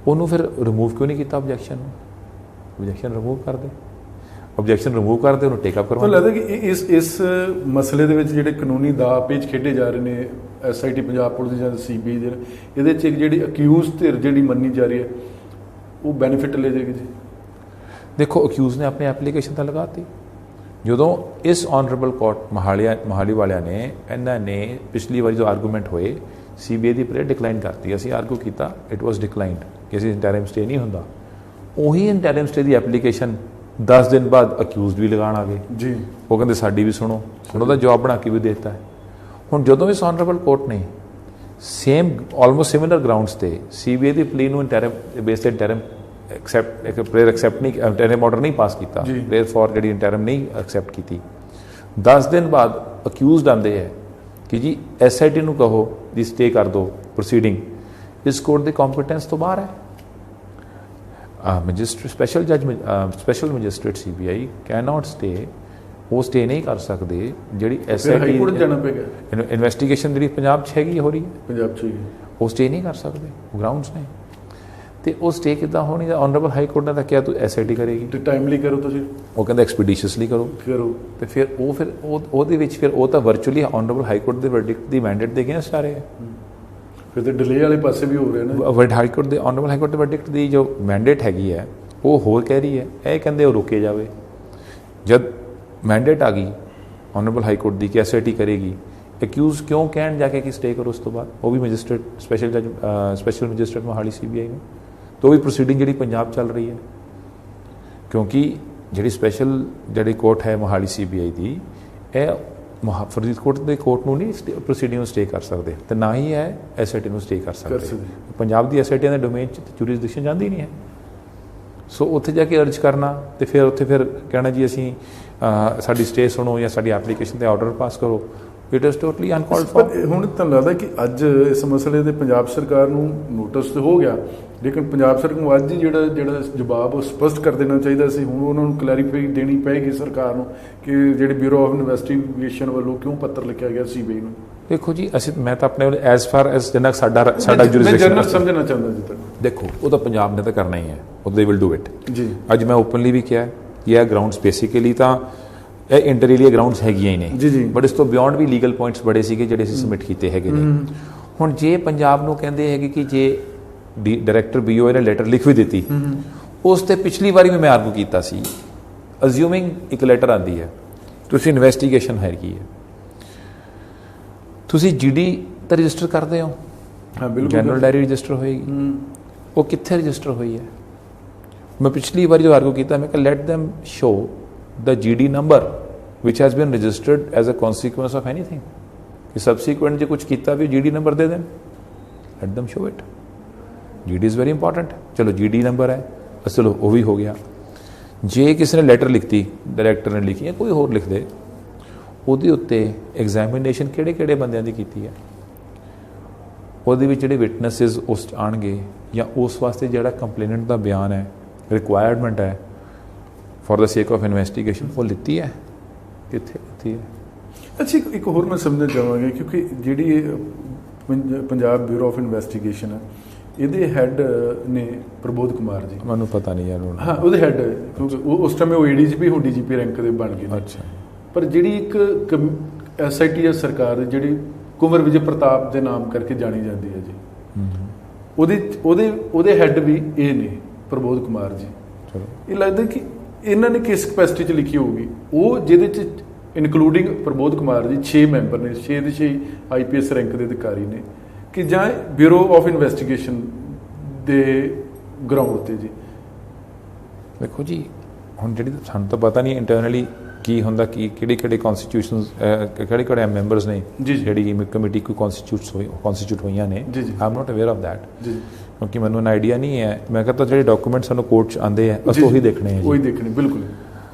ਉਹਨੂੰ ਫਿਰ ਰਿਮੂਵ ਕਿਉਂ ਨਹੀਂ ਕੀਤਾ ਆਬਜੈਕਸ਼ਨ ਨੂੰ? ਆਬਜੈਕਸ਼ਨ ਰਿਮੂਵ ਕਰ ਦੇ, ਆਬਜੈਕਸ਼ਨ ਰਿਮੂਵ ਕਰਦੇ, ਉਹਨੂੰ ਟੇਕਅਪ ਕਰਵਾ। ਲੱਗਦਾ ਕਿ ਇਸ ਮਸਲੇ ਦੇ ਵਿੱਚ ਜਿਹੜੇ ਕਾਨੂੰਨੀ ਦਾਅ ਪੇਚ ਖੇਡੇ ਜਾ ਰਹੇ ਨੇ ਐਸਆਈਟੀ ਪੰਜਾਬ ਪੁਲਿਸ ਜਾਂ ਸੀਬੀਆਈ ਦੇ, ਇਹਦੇ 'ਚ ਇੱਕ ਜਿਹੜੀ ਅਕਿਊਜ਼ ਧਿਰ ਜਿਹੜੀ ਮੰਨੀ ਜਾ ਰਹੀ ਹੈ ਉਹ ਬੈਨੀਫਿਟ ਲੈ ਜਾਏਗੀ ਜੀ। ਦੇਖੋ ਅਕਿਊਜ਼ ਨੇ ਆਪਣੀ ਐਪਲੀਕੇਸ਼ਨ ਤਾਂ ਲਗਾਤੀ, ਜਦੋਂ ਇਸ ਆਨਰੇਬਲ ਕੋਰਟ ਮੋਹਾਲੀ ਵਾਲਿਆਂ ਨੇ, ਇਹਨਾਂ ਨੇ ਪਿਛਲੀ ਵਾਰੀ ਜੋ ਆਰਗੂਮੈਂਟ ਹੋਏ ਸੀਬੀਆਈ ਦੀ ਪ੍ਰੇਅਰ ਡਿਕਲਾਈਨ ਕਰਤੀ, ਅਸੀਂ ਆਰਗੂ ਕੀਤਾ, ਇਟ ਵਾਸ ਡਿਕਲਾਈਨਡ ਕਿ ਅਸੀਂ ਇੰਟਰਮ ਸਟੇ ਨਹੀਂ ਹੁੰਦਾ। ਉਹੀ ਇੰਟਰਮ ਸਟੇ ਦੀ ਐਪਲੀਕੇਸ਼ਨ 10 ਦਿਨ ਬਾਅਦ ਅਕਿਊਜ਼ਡ ਵੀ ਲਗਾਉਣ ਆ ਗਏ ਜੀ, ਉਹ ਕਹਿੰਦੇ ਸਾਡੀ ਵੀ ਸੁਣੋ, ਉਹਦਾ ਜਵਾਬ ਬਣਾ ਕੇ ਵੀ ਦੇ ਦਿੱਤਾ ਹੈ। ਹੁਣ ਜਦੋਂ ਇਸ ਆਨਰੇਬਲ ਕੋਰਟ ਨੇ ਸੇਮ ਆਲਮੋਸਟ ਸਿਮਿਲਰ ਗਰਾਊਂਡਸ ਤੇ ਸੀਬੀਆਈ ਦੀ ਪਲੀ ਨੂੰ ਇੰਟਰਮ ਬੇਸ ਤੇ ਇੰਟਰਮ ਪ੍ਰੇਅਰ ਐਕਸੈਪਟ ਨਹੀਂ, ਇੰਟਰਮ ਆਰਡਰ ਨਹੀਂ ਪਾਸ ਕੀਤਾ, ਪ੍ਰੇਅਰ ਫॉर ਜਿਹੜੀ ਇੰਟਰਮ ਨਹੀਂ ਐਕਸੈਪਟ ਕੀਤੀ, 10 ਦਿਨ ਬਾਅਦ ਅਕਿਊਜ਼ਡ ਆਉਂਦੇ ਹੈ ਕਿ ਜੀ ਐਸਆਈਟੀ ਨੂੰ ਕਹੋ ਦੀ ਸਟੇ ਕਰ ਦਿਓ ਪ੍ਰੋਸੀਡਿੰਗ, ਇਸ ਕੋਰਟ ਦੇ ਕੰਪੀਟੈਂਸ ਤੋਂ ਬਾਹਰ ਹੈ। Magistrate special magistrate CBI can not stay, ਉਹ ਸਟੇ ਨਹੀਂ ਕਰ ਸਕਦੇ ਜਿਹੜੀ ਐਸਆਈਟੀ ਇਨਵੈਸਟੀਗੇਸ਼ਨ ਜਿਹੜੀ ਪੰਜਾਬ 'ਚ ਹੈਗੀ ਹੋ ਰਹੀ ਹੈ, ਪੰਜਾਬ 'ਚ ਉਹ ਸਟੇ ਨਹੀਂ ਕਰ ਸਕਦੇ, ਗਰਾਊਂਡਸ ਨੇ। ਤੇ ਉਹ ਸਟੇ ਕਿੱਦਾਂ ਹੋਣੀ? ਆਨਰੇਬਲ ਹਾਈ ਕੋਰਟ ਨੇ ਤਾਂ ਕਿਹਾ ਤੂੰ ਐਸਆਈਟੀ ਕਰੇਗੀ, ਤੇ ਟਾਈਮਲੀ ਕਰੋ ਤੁਸੀਂ, ਉਹ ਕਹਿੰਦਾ ਐਕਸਪੀਡੀਸ਼ੀਅਸਲੀ ਕਰੋ। ਤੇ ਫਿਰ ਉਹਦੇ ਵਿੱਚ ਫਿਰ ਉਹ ਤਾਂ ਵਰਚੁਅਲੀ ਆਨਰੇਬਲ ਹਾਈ ਕੋਰਟ ਦੇ ਵਰਡਿਕਟ ਦੀ ਮੈਂਡੇਟ ਦੇ ਅਗੇਂਸਟ ਆ ਰਹੇ ਹੈ। ਫਿਰ ਤੇ ਡਿਲੇ ਵਾਲੇ ਪਾਸੇ ਵੀ ਹੋ ਰਹੇ ਨੇ। ਹਾਈ ਕੋਰਟ ਦੇ ਆਨਰੇਬਲ ਹਾਈ ਕੋਰਟ ਦੇ ਵਰਡਿਕਟ ਦੀ ਜੋ ਮੈਂਡੇਟ ਹੈਗੀ ਹੈ ਉਹ ਹੋਰ ਕਹਿ ਰਹੀ ਹੈ, ਇਹ ਕਹਿੰਦੇ ਉਹ ਰੋਕੇ ਜਾਵੇ। ਜਦ ਮੈਂਡੇਟ ਆ ਗਈ ਆਨਰੇਬਲ ਹਾਈ ਕੋਰਟ ਦੀ ਕਿ ਐਸਆਈਟੀ ਕਰੇਗੀ, ਅਕਿਊਜ਼ ਕਿਉਂ ਕਹਿਣ ਜਾ ਕੇ ਕਿ ਸਟੇ ਕਰੋ, ਉਸ ਤੋਂ ਬਾਅਦ ਉਹ ਵੀ magistrate special magistrate Mohali CBI ਨੇ, तो भी प्रोसीडिंग जी पंजाब चल रही है, क्योंकि जी स्पैशल जी कोर्ट है मोहाली CBI की, यह फरीदकोट के कोर्ट में नहीं प्रोसीडिंग स्टे कर सकते, तो ना ही है SIT स्टे कर सकते। पंजाब की SIT के डोमेन जुरिसडिक्शन जाती नहीं है, सो उत्थे जाके अर्ज करना तो फिर उत्थे फिर कहना जी असी साडी स्टे सुनो या साडी एप्लीकेशन ते ऑर्डर पास करो, it is totally uncalled for. ਹੁਣ ਤਾਂ ਲੱਗਦਾ ਕਿ ਅੱਜ ਇਸ ਮਸਲੇ ਦੇ ਪੰਜਾਬ ਸਰਕਾਰ ਨੂੰ ਨੋਟਿਸ ਤੇ ਹੋ ਗਿਆ, ਲੇਕਿਨ ਪੰਜਾਬ ਸਰਕਾਰ ਨੂੰ ਅੱਜ ਹੀ ਜਿਹੜਾ ਜਵਾਬ ਉਹ ਸਪਸ਼ਟ ਕਰ ਦੇਣਾ ਚਾਹੀਦਾ ਸੀ। ਹੁਣ ਉਹਨਾਂ ਨੂੰ ਕਲੈਰੀਫਾਈ ਦੇਣੀ ਪਏਗੀ ਸਰਕਾਰ ਨੂੰ ਕਿ ਜਿਹੜੇ ਬਿਊਰੋ ਆਫ ਇਨਵੈਸਟੀਗੇਸ਼ਨ ਵੱਲੋਂ ਕਿਉਂ ਪੱਤਰ ਲਿਖਿਆ ਗਿਆ CBI ਨੂੰ। ਦੇਖੋ ਜੀ ਅਸੀਂ ਮੈਂ ਤਾਂ ਆਪਣੇ ਐਜ਼ ਫਾਰ ਐਜ਼ ਜਿੰਨਾ ਸਾਡਾ ਜੁਰਿਸਡਿਕਸ਼ਨ ਜਨਰਲ ਸਮਝਣਾ ਚਾਹੁੰਦਾ ਜੀ ਤੁਹਾਨੂੰ। ਦੇਖੋ ਉਹ ਤਾਂ ਪੰਜਾਬ ਨੇ ਤਾਂ ਕਰਨਾ ਹੀ ਹੈ, ਉਹ ਦੇ ਵਿਲ ਡੂ ਇਟ ਜੀ। ਅੱਜ ਮੈਂ ਓਪਨਲੀ ਵੀ ਕਿਹਾ ਕਿ ਇਹ ਗਰਾਊਂਡਸ ਬੇਸਿਕਲੀ ਤਾਂ ਇਹ ਇੰਟਰ ਏਰੀਆ ਗਰਾਊਂਡਸ ਹੈਗੀਆਂ ਹੀ ਨੇ ਜੀ, ਬਟ ਇਸ ਤੋਂ ਬਿਯੋਂਡ ਵੀ ਲੀਗਲ ਪੁਆਇੰਟਸ ਬੜੇ ਸੀਗੇ ਜਿਹੜੇ ਅਸੀਂ ਸਬਮਿਟ ਕੀਤੇ ਹੈਗੇ ਨੇ। ਹੁਣ ਜੇ ਪੰਜਾਬ ਨੂੰ ਕਹਿੰਦੇ ਹੈਗੇ ਕਿ ਜੇ ਡਾਇਰੈਕਟਰ BOA ਨੇ ਲੈਟਰ ਲਿਖ ਵੀ ਦਿੱਤੀ, ਉਸ ਤੇ ਪਿਛਲੀ ਵਾਰੀ ਵੀ ਮੈਂ ਆਰਗੂ ਕੀਤਾ ਸੀ, ਅਸਿਊਮਿੰਗ ਇੱਕ ਲੈਟਰ ਆਂਦੀ ਹੈ, ਤੁਸੀਂ ਇਨਵੈਸਟੀਗੇਸ਼ਨ ਹੈਗੀ ਹੈ, ਤੁਸੀਂ GD ਤਾਂ ਰਜਿਸਟਰ ਕਰਦੇ ਹੋ, ਹਾਂ ਬਿਲਕੁਲ, ਜਨਰਲ ਡਾਇਰੀ ਰਜਿਸਟਰ ਹੋਏਗੀ, ਉਹ ਕਿੱਥੇ ਰਜਿਸਟਰ ਹੋਈ ਹੈ? ਮੈਂ ਪਿਛਲੀ ਵਾਰੀ ਜੋ ਆਰਗੂ ਕੀਤਾ, ਮੈਂ ਕਿਹਾ light them show the GD number which has been registered as a consequence of anything, कि subsequent जो कुछ किया भी GD नंबर दे दें, let them show it, GD is very important। चलो GD नंबर है, चलो वो भी हो गया। जे किसी ने लैटर लिखती, डायरैक्टर ने लिखी है, कोई होर लिख दे, ਉਹਦੇ ਉੱਤੇ ਐਗਜ਼ਾਮੀਨੇਸ਼ਨ ਕਿਹੜੇ ਬੰਦਿਆਂ ਦੀ ਕੀਤੀ ਹੈ, ਉਹਦੇ ਵਿੱਚ ਜਿਹੜੇ ਵਿਟਨੈਸਿਸ ਉਸ 'ਚ ਆਉਣਗੇ ਜਾਂ ਉਸ ਵਾਸਤੇ ਜਿਹੜਾ ਕੰਪਲੇਨੈਂਟ ਦਾ ਬਿਆਨ ਹੈ, ਰਿਕੁਆਇਰਮੈਂਟ ਹੈ for the sake of investigation, वो लिखती है कितने लिखती है। अच्छा एक होर मैं समझना चाहांगा, क्योंकि जी पंजाब ब्यूरो ऑफ इन्वेस्टिगेशन है, ਇਹਦੇ ਹੈੱਡ ਨੇ ਪ੍ਰਬੋਧ ਕੁਮਾਰ ਜੀ, ਮੈਨੂੰ ਪਤਾ ਨਹੀਂ ਯਾਰ ਹੁਣ। ਹਾਂ ਉਹਦੇ ਹੈੱਡ, ਕਿਉਂਕਿ ਉਸ ਟਾਈਮ ਉਹ ADGP ਹੁਣ DGP ਰੈਂਕ ਦੇ ਬਣ ਗਏ। ਅੱਛਾ, ਪਰ ਜਿਹੜੀ ਇੱਕ SIT ਹੈ ਸਰਕਾਰ ਦੀ, ਜਿਹੜੀ ਕੁੰਵਰ ਵਿਜੇ ਪ੍ਰਤਾਪ ਦੇ ਨਾਮ ਕਰਕੇ ਜਾਣੀ ਜਾਂਦੀ ਹੈ ਜੀ, ਉਹਦੇ ਹੈੱਡ ਵੀ ਇਹ ਨੇ ਪ੍ਰਬੋਧ ਕੁਮਾਰ ਜੀ। ਚਲੋ ਇਹ ਲੱਗਦਾ ਕਿ ਇਹਨਾਂ ਨੇ ਕਿਸ ਕਪੈਸਿਟੀ 'ਚ ਲਿਖੀ ਹੋਊਗੀ, ਉਹ ਜਿਹਦੇ 'ਚ ਇਨਕਲੂਡਿੰਗ ਪ੍ਰਬੋਧ ਕੁਮਾਰ ਜੀ 6 ਮੈਂਬਰ ਨੇ, 6 ਦੇ 6 IPS ਰੈਂਕ ਦੇ ਅਧਿਕਾਰੀ ਨੇ, ਕਿ ਜਾਂ ਬਿਊਰੋ ਆਫ ਇਨਵੈਸਟੀਗੇਸ਼ਨ ਦੇ ਗਰਾਊਂਡ ਤੇ ਜੀ। ਦੇਖੋ ਜੀ ਹੁਣ ਜਿਹੜੀ ਸਾਨੂੰ ਤਾਂ ਪਤਾ ਨਹੀਂ ਇੰਟਰਨਲੀ ਕੀ ਹੁੰਦਾ, ਕੀ ਕਿਹੜੇ ਕਨਸਟੀਟਿਊਸ਼ਨਸ ਕਿਹੜੇ ਮੈਂਬਰਸ ਨੇ ਜਿਹੜੀ ਕਮੇਟੀ ਕੋਈ ਕਨਸਟੀਟਿਊਟ ਹੋਈਆਂ ਨੇ, I am not aware of that, ਕਿਉਂਕਿ ਮੈਨੂੰ ਨਾ ਆਈਡੀਆ ਨਹੀਂ ਹੈ। ਮੈਂ ਕਹਿੰਦਾ ਜਿਹੜੇ ਡਾਕੂਮੈਂਟ ਸਾਨੂੰ ਕੋਰਟ 'ਚ ਆਉਂਦੇ ਆ ਅਸੀਂ ਉਹੀ ਦੇਖਣੇ ਆ, ਉਹੀ ਦੇਖਣੇ। ਬਿਲਕੁਲ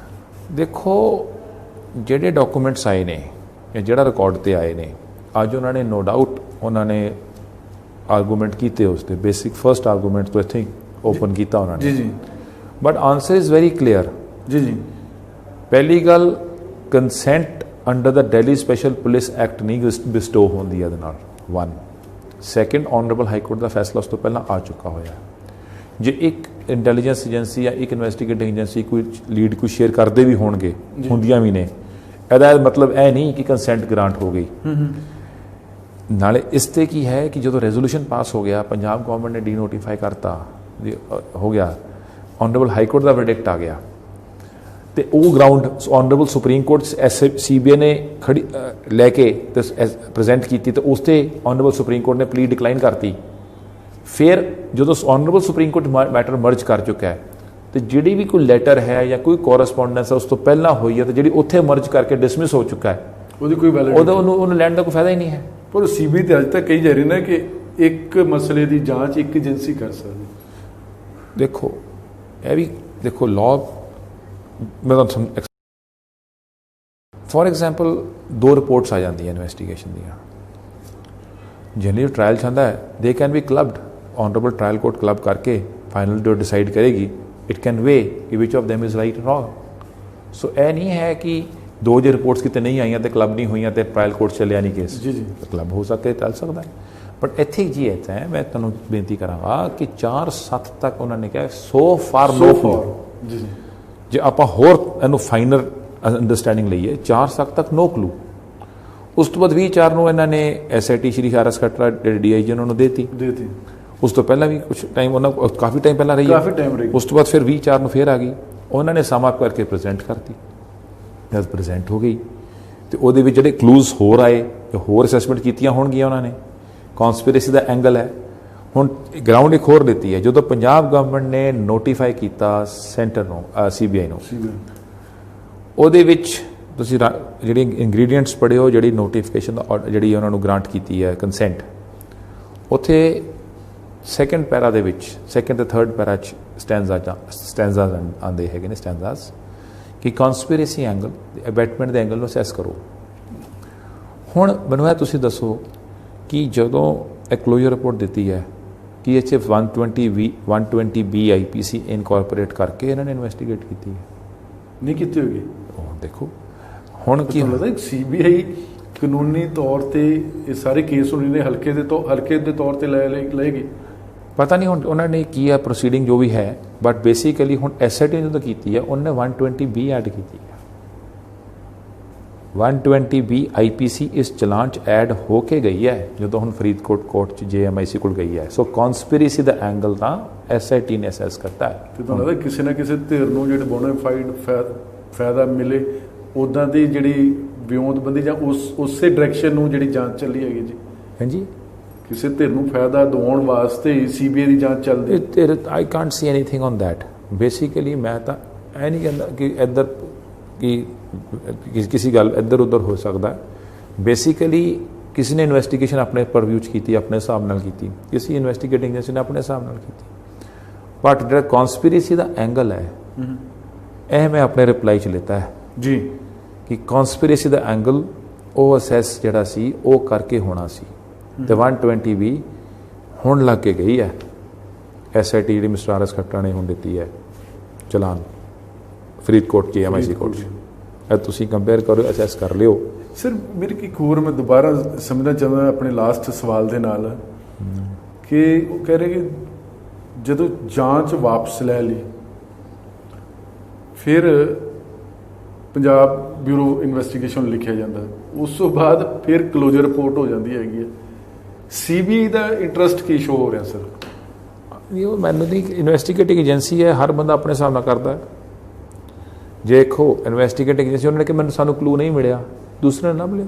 ਦੇਖੋ ਜਿਹੜੇ ਡਾਕੂਮੈਂਟਸ ਆਏ ਨੇ ਜਾਂ ਜਿਹੜਾ ਰਿਕਾਰਡ ਤੇ ਆਏ ਨੇ, ਅੱਜ ਉਹਨਾਂ ਨੇ ਨੋ ਡਾਊਟ ਉਹਨਾਂ ਨੇ ਆਰਗੂਮੈਂਟ ਕੀਤੇ, ਉਸ ਤੇ ਬੇਸਿਕ ਫਰਸਟ ਆਰਗੂਮੈਂਟ ਤੋਂ ਆਈ ਥਿੰਕ ਓਪਨ ਕੀਤਾ ਉਹਨਾਂ ਨੇ ਜੀ, but answer is very clear ਜੀ। ਪਹਿਲੀ ਗੱਲ, ਕੰਸੈਂਟ ਅੰਡਰ ਦਾ ਦਿੱਲੀ ਸਪੈਸ਼ਲ ਪੁਲਿਸ ਐਕਟ ਨਹੀਂ ਬਿਸਟੋ ਹੁੰਦੀ ਇਹਦੇ ਨਾਲ, 1 ਸੈਕਿੰਡ ਆਨਰੇਬਲ ਹਾਈ ਕੋਰਟ ਦਾ ਫੈਸਲਾ ਉਸ ਤੋਂ ਪਹਿਲਾਂ ਆ ਚੁੱਕਾ ਹੋਇਆ। ਜੇ ਇੱਕ ਇੰਟੈਲੀਜੈਂਸ ਏਜੰਸੀ ਜਾਂ ਇੱਕ ਇਨਵੈਸਟੀਗੇਟਿੰਗ ਏਜੰਸੀ ਕੋਈ ਲੀਡ ਕੋਈ ਸ਼ੇਅਰ ਕਰਦੇ ਵੀ ਹੋਣਗੇ, ਹੁੰਦੀਆਂ ਵੀ ਨੇ, ਇਹਦਾ ਮਤਲਬ ਇਹ ਨਹੀਂ ਕਿ ਕੰਸੈਂਟ ਗ੍ਰਾਂਟ ਹੋ ਗਈ। ਨਾਲੇ ਇਸ ਤੇ ਕੀ ਹੈ ਕਿ ਜਦੋਂ ਰੈਜ਼ੋਲੂਸ਼ਨ ਪਾਸ ਹੋ ਗਿਆ, ਪੰਜਾਬ ਗਵਰਨਮੈਂਟ ਨੇ ਡੀਨੋਟੀਫਾਈ ਕਰਤਾ, ਹੋ ਗਿਆ, ਆਨਰੇਬਲ ਹਾਈ ਕੋਰਟ ਦਾ ਵਰਡਿਕਟ ਆ ਗਿਆ, ਤੇ ਉਹ ground honourable Supreme court CBI ਨੇ ਖੜੀ ਲੈ ਕੇ ਤੇ ਪ੍ਰੈਜ਼ੈਂਟ ਕੀਤੀ, ਤੇ ਉਸ ਤੇ ਆਨਰੇਬਲ ਸੁਪਰੀਮ ਕੋਰਟ ਨੇ ਪਲੀ ਡਿਕਲਾਈਨ ਕਰਤੀ। ਫਿਰ ਜਦੋਂ honourable Supreme court matter merge ਕਰ ਚੁੱਕਾ ਹੈ, ਤੇ ਜਿਹੜੀ ਵੀ ਕੋਈ ਲੈਟਰ ਹੈ ਜਾਂ ਕੋਈ ਕੋਰਸਪੋਂਡੈਂਸ ਹੈ ਉਸ ਤੋਂ ਪਹਿਲਾਂ ਹੋਈ ਹੈ, ਤੇ ਜਿਹੜੀ ਉੱਥੇ ਮਰਜ ਕਰਕੇ ਡਿਸਮਿਸ ਹੋ ਚੁੱਕਾ ਹੈ, ਉਹਦੀ ਕੋਈ ਵੈਲਿਡਿਟੀ, ਉਹਨੂੰ ਲੈਣ ਦਾ ਕੋਈ ਫਾਇਦਾ ਹੀ ਨਹੀਂ ਹੈ। ਪਰ CBI ਤੇ ਅੱਜ ਤੱਕ ਕਹੀ ਜਾ ਰਹੀ ਨਾ ਕਿ ਇੱਕ ਮਸਲੇ ਦੀ ਜਾਂਚ ਇੱਕ ਏਜੰਸੀ ਕਰ ਸਕਦੀ। ਦੇਖੋ ਇਹ ਵੀ ਦੇਖੋ ਲਾਅ, ਮੈਂ ਤੁਹਾਨੂੰ ਫॉर एग्जांपल 2 ਰਿਪੋਰਟਸ ਆ ਜਾਂਦੀਆਂ ਇਨਵੈਸਟੀਗੇਸ਼ਨ ਦੀਆਂ, ਜਿਹਨੇ ਟ੍ਰਾਇਲ ਚਾਹੁੰਦਾ ਹੈ they can be clubbed, honourable trial court club ਕਰਕੇ ਫਾਈਨਲ ਜੋ ਡਿਸਾਈਡ ਕਰੇਗੀ, ਇਟ ਕੈਨ ਵੇ ਕਿ which of them is right wrong. So ਇਹ ਨਹੀਂ ਹੈ ਕਿ 2 ਜੇ ਰਿਪੋਰਟਸ ਕਿਤੇ ਨਹੀਂ ਆਈਆਂ ਤੇ ਕਲੱਬ ਨਹੀਂ ਹੋਈਆਂ ਤੇ ਟ੍ਰਾਇਲ ਕੋਰਟ ਚੱਲਿਆ ਨਹੀਂ ਕੇਸ, ਜੀ ਕਲੱਬ ਹੋ ਸਕਦਾ, ਚੱਲ ਸਕਦਾ। ਬਟ ਇੱਥੇ ਜੀ ਇੱਥੇ ਹੈ, ਮੈਂ ਤੁਹਾਨੂੰ ਬੇਨਤੀ ਕਰਾਂਗਾ ਕਿ 4-7 ਤੱਕ ਉਹਨਾਂ ਨੇ ਕਿਹਾ ਸੋ ਫਾਰ ਨੋ ਕਲੂ। ਜੇ ਆਪਾਂ ਹੋਰ ਇਹਨੂੰ ਫਾਈਨਰ ਅੰਡਰਸਟੈਂਡਿੰਗ ਲਈਏ, 4 ਤੱਕ ਨੋ ਕਲੂ। ਉਸ ਤੋਂ ਬਾਅਦ 20/4 ਨੂੰ ਇਹਨਾਂ ਨੇ SIT ਸ਼੍ਰੀ RS ਖੱਟੜਾ DIG ਉਹਨਾਂ ਨੂੰ ਦੇਤੀ। ਉਸ ਤੋਂ ਪਹਿਲਾਂ ਵੀ ਕੁਝ ਟਾਈਮ ਉਹਨਾਂ ਕਾਫੀ ਟਾਈਮ ਪਹਿਲਾਂ ਰਹੀ ਹੈ। ਉਸ ਤੋਂ ਬਾਅਦ ਫਿਰ 20/4 ਨੂੰ ਫਿਰ ਆ ਗਈ, ਉਹਨਾਂ ਨੇ ਸਮ ਅਪ ਕਰਕੇ ਪ੍ਰੈਜ਼ੈਂਟ ਕਰਤੀ। ਜਦ ਪ੍ਰੈਜ਼ੈਂਟ ਹੋ ਗਈ ਤੇ ਉਹਦੇ ਵਿੱਚ ਜਿਹੜੇ ਕਲੂਜ਼ ਹੋਰ ਆਏ ਹੋਰ ਅਸੈਸਮੈਂਟ ਕੀਤੀਆਂ ਹੋਣਗੀਆਂ ਉਹਨਾਂ ਨੇ, ਕੌਨਸਪੀਰੇਸੀ ਦਾ ਐਂਗਲ ਹੈ। ਹੁਣ ਗਰਾਊਂਡ ਇੱਕ ਹੋਰ ਦਿੱਤੀ ਹੈ, ਜਦੋਂ ਪੰਜਾਬ ਗਵਰਨਮੈਂਟ ਨੇ ਨੋਟੀਫਾਈ ਕੀਤਾ ਸੈਂਟਰ ਨੂੰ, CBI ਨੂੰ, ਉਹਦੇ ਵਿੱਚ ਤੁਸੀਂ ਜਿਹੜੀ ਇੰਗਰੀਡੀਐਂਟਸ ਪੜ੍ਹਿਓ, ਜਿਹੜੀ ਨੋਟੀਫਿਕੇਸ਼ਨ ਦਾ ਜਿਹੜੀ ਉਹਨਾਂ ਨੂੰ ਗ੍ਰਾਂਟ ਕੀਤੀ ਹੈ ਕੰਸੈਂਟ, ਉੱਥੇ ਸੈਕੰਡ ਪੈਰਾ ਦੇ ਵਿੱਚ, ਸੈਕੰਡ ਤੇ ਥਰਡ ਪੈਰਾ 'ਚ ਸਟੈਂਜ਼ਾਜ਼ ਆਉਂਦੇ ਹੈਗੇ ਨੇ, ਸਟੈਂਜ਼ਾਜ਼ ਕਿ ਕੌਨਸਪੀਰੇਸੀ ਐਂਗਲ, ਅਬੈਟਮੈਂਟ ਦੇ ਐਂਗਲ ਨੂੰ ਅਸੈਸ ਕਰੋ। ਹੁਣ ਮੈਨੂੰ ਇਹ ਤੁਸੀਂ ਦੱਸੋ ਕਿ ਜਦੋਂ ਇਹ ਕਲੋਜ਼ਰ ਰਿਪੋਰਟ ਦਿੱਤੀ ਹੈ ਕਿ ਇਹ 'ਚ 120B IPC ਇਨਕੋਰਪੋਰੇਟ ਕਰਕੇ ਇਹਨਾਂ ਨੇ ਇਨਵੈਸਟੀਗੇਟ ਕੀਤੀ ਹੈ, ਨਹੀਂ ਕੀਤੀ ਹੋਗੀ। ਉਹ ਦੇਖੋ ਹੁਣ ਕੀ ਹੁੰਦਾ, CBI ਕਾਨੂੰਨੀ ਤੌਰ ਤੇ ਇਹ ਸਾਰੇ ਕੇਸ ਉਹਨੇ ਹਲਕੇ ਦੇ ਤੌਰ ਤੇ ਲਏਗੀ, ਪਤਾ ਨਹੀਂ ਹੁਣ ਉਹਨਾਂ ਨੇ ਕੀ ਹੈ ਪ੍ਰੋਸੀਡਿੰਗ ਜੋ ਵੀ ਹੈ, ਬਟ ਬੇਸਿਕਲੀ ਹੁਣ SIT ਨੇ ਜਦੋਂ ਕੀਤੀ ਹੈ ਉਹਨੇ 120B ਐਡ ਕੀਤੀ ਹੈ। 120B IPC ਇਸ ਚਲਾਨ 'ਚ ਐਡ ਹੋ ਕੇ ਗਈ ਹੈ ਜਦੋਂ ਹੁਣ ਫਰੀਦਕੋਟ ਕੋਰਟ 'ਚ JMIC ਕੋਲ ਗਈ ਹੈ। ਸੋ ਕੌਨਸਪੀਰੇਸੀ ਦਾ ਐਂਗਲ ਤਾਂ SIT ਨੇ ਅਸੈਸ ਕਰਤਾ ਹੈ। ਤੇ ਤੁਹਾਨੂੰ ਲੱਗਦਾ ਕਿਸੇ ਨਾ ਕਿਸੇ ਧਿਰ ਨੂੰ ਜਿਹੜੇ ਬੋਨਾਫਾਈਡ ਫਾਇਦਾ ਮਿਲੇ ਉੱਦਾਂ ਦੀ ਜਿਹੜੀ ਵਿਉਂਤਬੰਦੀ ਜਾਂ ਉਸੇ ਡਾਇਰੈਕਸ਼ਨ ਨੂੰ ਜਿਹੜੀ ਜਾਂਚ ਚੱਲੀ ਹੈਗੀ ਜੀ? ਹਾਂਜੀ, ਕਿਸੇ ਧਿਰ ਨੂੰ ਫਾਇਦਾ ਦਿਵਾਉਣ ਵਾਸਤੇ CBI ਦੀ ਜਾਂਚ ਚੱਲਦੀ? I can't C anything on that. Basically ਮੈਂ ਤਾਂ ਇਹ ਨਹੀਂ ਕਹਿੰਦਾ ਕਿ ਇੱਧਰ ਕਿ ਕਿਸੇ ਗੱਲ ਇੱਧਰ ਉੱਧਰ ਹੋ ਸਕਦਾ। ਬੇਸਿਕਲੀ ਕਿਸੇ ਨੇ ਇਨਵੈਸਟੀਗੇਸ਼ਨ ਆਪਣੇ ਪਰਵਿਊ 'ਚ ਕੀਤੀ, ਆਪਣੇ ਹਿਸਾਬ ਨਾਲ ਕੀਤੀ, ਕਿਸੇ ਇਨਵੈਸਟੀਗੇਟਿੰਗ ਏਜੰਸੀ ਨੇ ਆਪਣੇ ਹਿਸਾਬ ਨਾਲ ਕੀਤੀ। ਬਟ ਜਿਹੜਾ ਕੌਨਸਪੀਰੇਸੀ ਦਾ ਐਂਗਲ ਹੈ ਇਹ ਮੈਂ ਆਪਣੇ ਰਿਪਲਾਈ 'ਚ ਲਿੱਤਾ ਹੈ ਜੀ ਕਿ ਕੌਨਸਪੀਰੇਸੀ ਦਾ ਐਂਗਲ ਉਹ ਅਸੈਸ ਜਿਹੜਾ ਸੀ ਉਹ ਕਰਕੇ ਹੋਣਾ ਸੀ। ਤੇ 120B ਹੁਣ ਲੱਗ ਕੇ ਗਈ ਹੈ SIT ਜਿਹੜੀ ਮਿਸਟਰ RS ਖੱਟਰ ਨੇ ਹੁਣ ਦਿੱਤੀ ਹੈ ਚਲਾਨ ਫਰੀਦਕੋਟ JMIC ਕੋਰਟ 'ਚ। ਇਹ ਤੁਸੀਂ ਕੰਪੇਅਰ ਕਰੋ, ਅਸੈਸ ਕਰ ਲਿਓ। ਸਰ ਮੇਰੀ ਇੱਕ ਹੋਰ ਮੈਂ ਦੁਬਾਰਾ ਸਮਝਣਾ ਚਾਹੁੰਦਾ ਆਪਣੇ ਲਾਸਟ ਸਵਾਲ ਦੇ ਨਾਲ ਕਿ ਉਹ ਕਹਿ ਰਹੇ ਕਿ ਜਦੋਂ ਜਾਂਚ ਵਾਪਸ ਲੈ ਲਈ ਫਿਰ ਪੰਜਾਬ ਬਿਊਰੋ ਇਨਵੈਸਟੀਗੇਸ਼ਨ ਲਿਖਿਆ ਜਾਂਦਾ, ਉਸ ਤੋਂ ਬਾਅਦ ਫਿਰ ਕਲੋਜ਼ਰ ਰਿਪੋਰਟ ਹੋ ਜਾਂਦੀ ਹੈਗੀ ਹੈ। CBI ਦਾ ਇੰਟਰਸਟ ਕੀ ਸ਼ੋ ਹੋ ਰਿਹਾ ਸਰ? ਇਹ ਮੈਨੂੰ ਨਹੀਂ, ਇਨਵੈਸਟੀਗੇਟਿੰਗ ਏਜੰਸੀ ਹੈ, ਹਰ ਬੰਦਾ ਆਪਣੇ ਹਿਸਾਬ ਨਾਲ ਕਰਦਾ। ਜੇ ਦੇਖੋ ਇਨਵੈਸਟੀਗੇਟਿੰਗ ਏਜੰਸੀ ਉਹਨੇ ਕਿ ਸਾਨੂੰ ਕਲੂ ਨਹੀਂ ਮਿਲਿਆ, ਦੂਸਰੇ ਨਾ ਮਿਲਿਆ।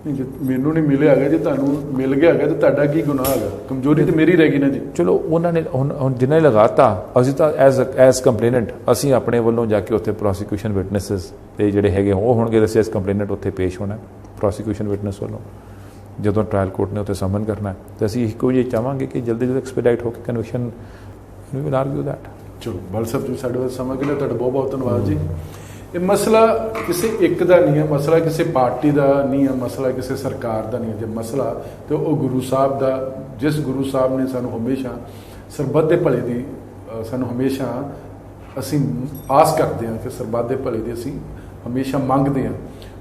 ਨਹੀਂ, ਜੇ ਮੈਨੂੰ ਨਹੀਂ ਮਿਲਿਆ ਹੈਗਾ, ਜੇ ਤੁਹਾਨੂੰ ਮਿਲ ਗਿਆ ਹੈਗਾ ਤਾਂ ਤੁਹਾਡਾ ਕੀ ਗੁਨਾਹ ਹੈਗਾ? ਕਮਜ਼ੋਰੀ ਤਾਂ ਮੇਰੀ ਰਹਿ ਗਈ ਨਾ ਜੀ। ਚਲੋ ਉਹਨਾਂ ਨੇ ਹੁਣ ਜਿੰਨਾ ਹੀ ਲਗਾਤਾ, ਅਸੀਂ ਤਾਂ ਐਜ਼ ਕੰਪਲੇਨੈਂਟ ਅਸੀਂ ਆਪਣੇ ਵੱਲੋਂ ਜਾ ਕੇ ਉੱਥੇ ਪ੍ਰੋਸੀਕਿਊਸ਼ਨ ਵਿਟਨੈਸਿਸ ਤੇ ਜਿਹੜੇ ਹੈਗੇ ਉਹ ਹੋਣਗੇ, ਅਸੀਂ ਐਜ਼ ਕੰਪਲੇਨੈਂਟ ਉੱਥੇ ਪੇਸ਼ ਹੋਣਾ ਪ੍ਰੋਸੀਕਿਊਸ਼ਨ ਵਿਟਨੈਸ ਵੱਲੋਂ ਜਦੋਂ ਟ੍ਰਾਇਲ ਕੋਰਟ ਨੇ ਉੱਥੇ ਸਮਨ ਕਰਨਾ। ਤੇ ਅਸੀਂ ਇੱਕੋ ਜਿਹੀ ਚਾਹਾਂਗੇ ਕਿ ਜਲਦੀ ਜਲਦੀ ਐਕਸਪੀਡਾਈਟ ਹੋ ਕੇ conviction we will argue that. ਚਲੋ ਬਲ ਸਾਹਿਬ ਤੁਸੀਂ ਸਾਡੇ ਵੱਲ ਸਮਾਂ ਕੇ ਲਈ ਤੁਹਾਡਾ ਬਹੁਤ ਬਹੁਤ ਧੰਨਵਾਦ ਜੀ। ਇਹ ਮਸਲਾ ਕਿਸੇ ਇੱਕ ਦਾ ਨਹੀਂ ਹੈ, ਮਸਲਾ ਕਿਸੇ ਪਾਰਟੀ ਦਾ ਨਹੀਂ ਹੈ, ਮਸਲਾ ਕਿਸੇ ਸਰਕਾਰ ਦਾ ਨਹੀਂ ਹੈ। ਜੇ ਮਸਲਾ ਤੇ ਉਹ ਗੁਰੂ ਸਾਹਿਬ ਦਾ, ਜਿਸ ਗੁਰੂ ਸਾਹਿਬ ਨੇ ਸਾਨੂੰ ਹਮੇਸ਼ਾ ਸਰਬੱਤ ਦੇ ਭਲੇ ਦੀ ਸਾਨੂੰ ਹਮੇਸ਼ਾ ਅਸੀਂ ਆਸ ਕਰਦੇ ਹਾਂ ਕਿ ਸਰਬੱਤ ਦੇ ਭਲੇ ਦੀ ਅਸੀਂ ਹਮੇਸ਼ਾ ਮੰਗਦੇ ਹਾਂ।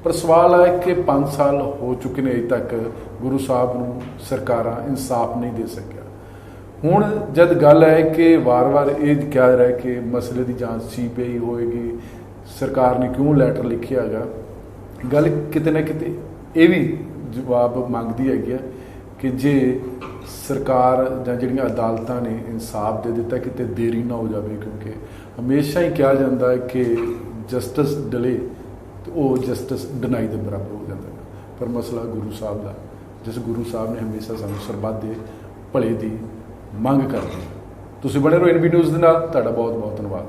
ਪਰ ਸਵਾਲ ਹੈ ਕਿ 5 ਸਾਲ ਹੋ ਚੁੱਕੇ ਨੇ, ਅਜੇ ਤੱਕ ਗੁਰੂ ਸਾਹਿਬ ਨੂੰ ਸਰਕਾਰਾਂ ਇਨਸਾਫ ਨਹੀਂ ਦੇ ਸਕਿਆ। ਹੁਣ ਜਦ ਗੱਲ ਹੈ ਕਿ ਵਾਰ-ਵਾਰ ਇਹ ਕਿਹਾ ਰਿਹਾ ਕਿ ਮਸਲੇ ਦੀ ਜਾਂਚ CBI ਹੋਏਗੀ, ਸਰਕਾਰ ਨੇ ਕਿਉਂ ਲੈਟਰ ਲਿਖਿਆ ਹੈਗਾ, ਗੱਲ ਕਿਤੇ ਨਾ ਕਿਤੇ ਇਹ ਵੀ ਜਵਾਬ ਮੰਗਦੀ ਹੈਗੀ ਹੈ ਕਿ ਜੇ ਸਰਕਾਰ ਜਾਂ ਜਿਹੜੀਆਂ ਅਦਾਲਤਾਂ ਨੇ ਇਨਸਾਫ ਦੇ ਦਿੱਤਾ, ਕਿਤੇ ਦੇਰੀ ਨਾ ਹੋ ਜਾਵੇ। ਕਿਉਂਕਿ ਹਮੇਸ਼ਾ ਹੀ ਕਿਹਾ ਜਾਂਦਾ ਹੈ ਕਿ ਜਸਟਿਸ ਡਿਲੇ ਤੇ ਉਹ ਜਸਟਿਸ ਡਿਨਾਈ ਦੇ ਬਰਾਬਰ ਹੋ ਜਾਂਦਾ ਹੈ। ਪਰ ਮਸਲਾ ਗੁਰੂ ਸਾਹਿਬ ਦਾ, ਜਿਸ ਗੁਰੂ ਸਾਹਿਬ ਨੇ ਹਮੇਸ਼ਾ ਸਾਨੂੰ ਸਰਬੱਤ ਦੇ ਭਲੇ ਦੀ ਮੰਗ ਕਰਦੇ। ਤੁਸੀਂ ਬਣੇ ਰਹੋ NB ਨਿਊਜ਼ ਦੇ ਨਾਲ। ਤੁਹਾਡਾ ਬਹੁਤ ਬਹੁਤ ਧੰਨਵਾਦ।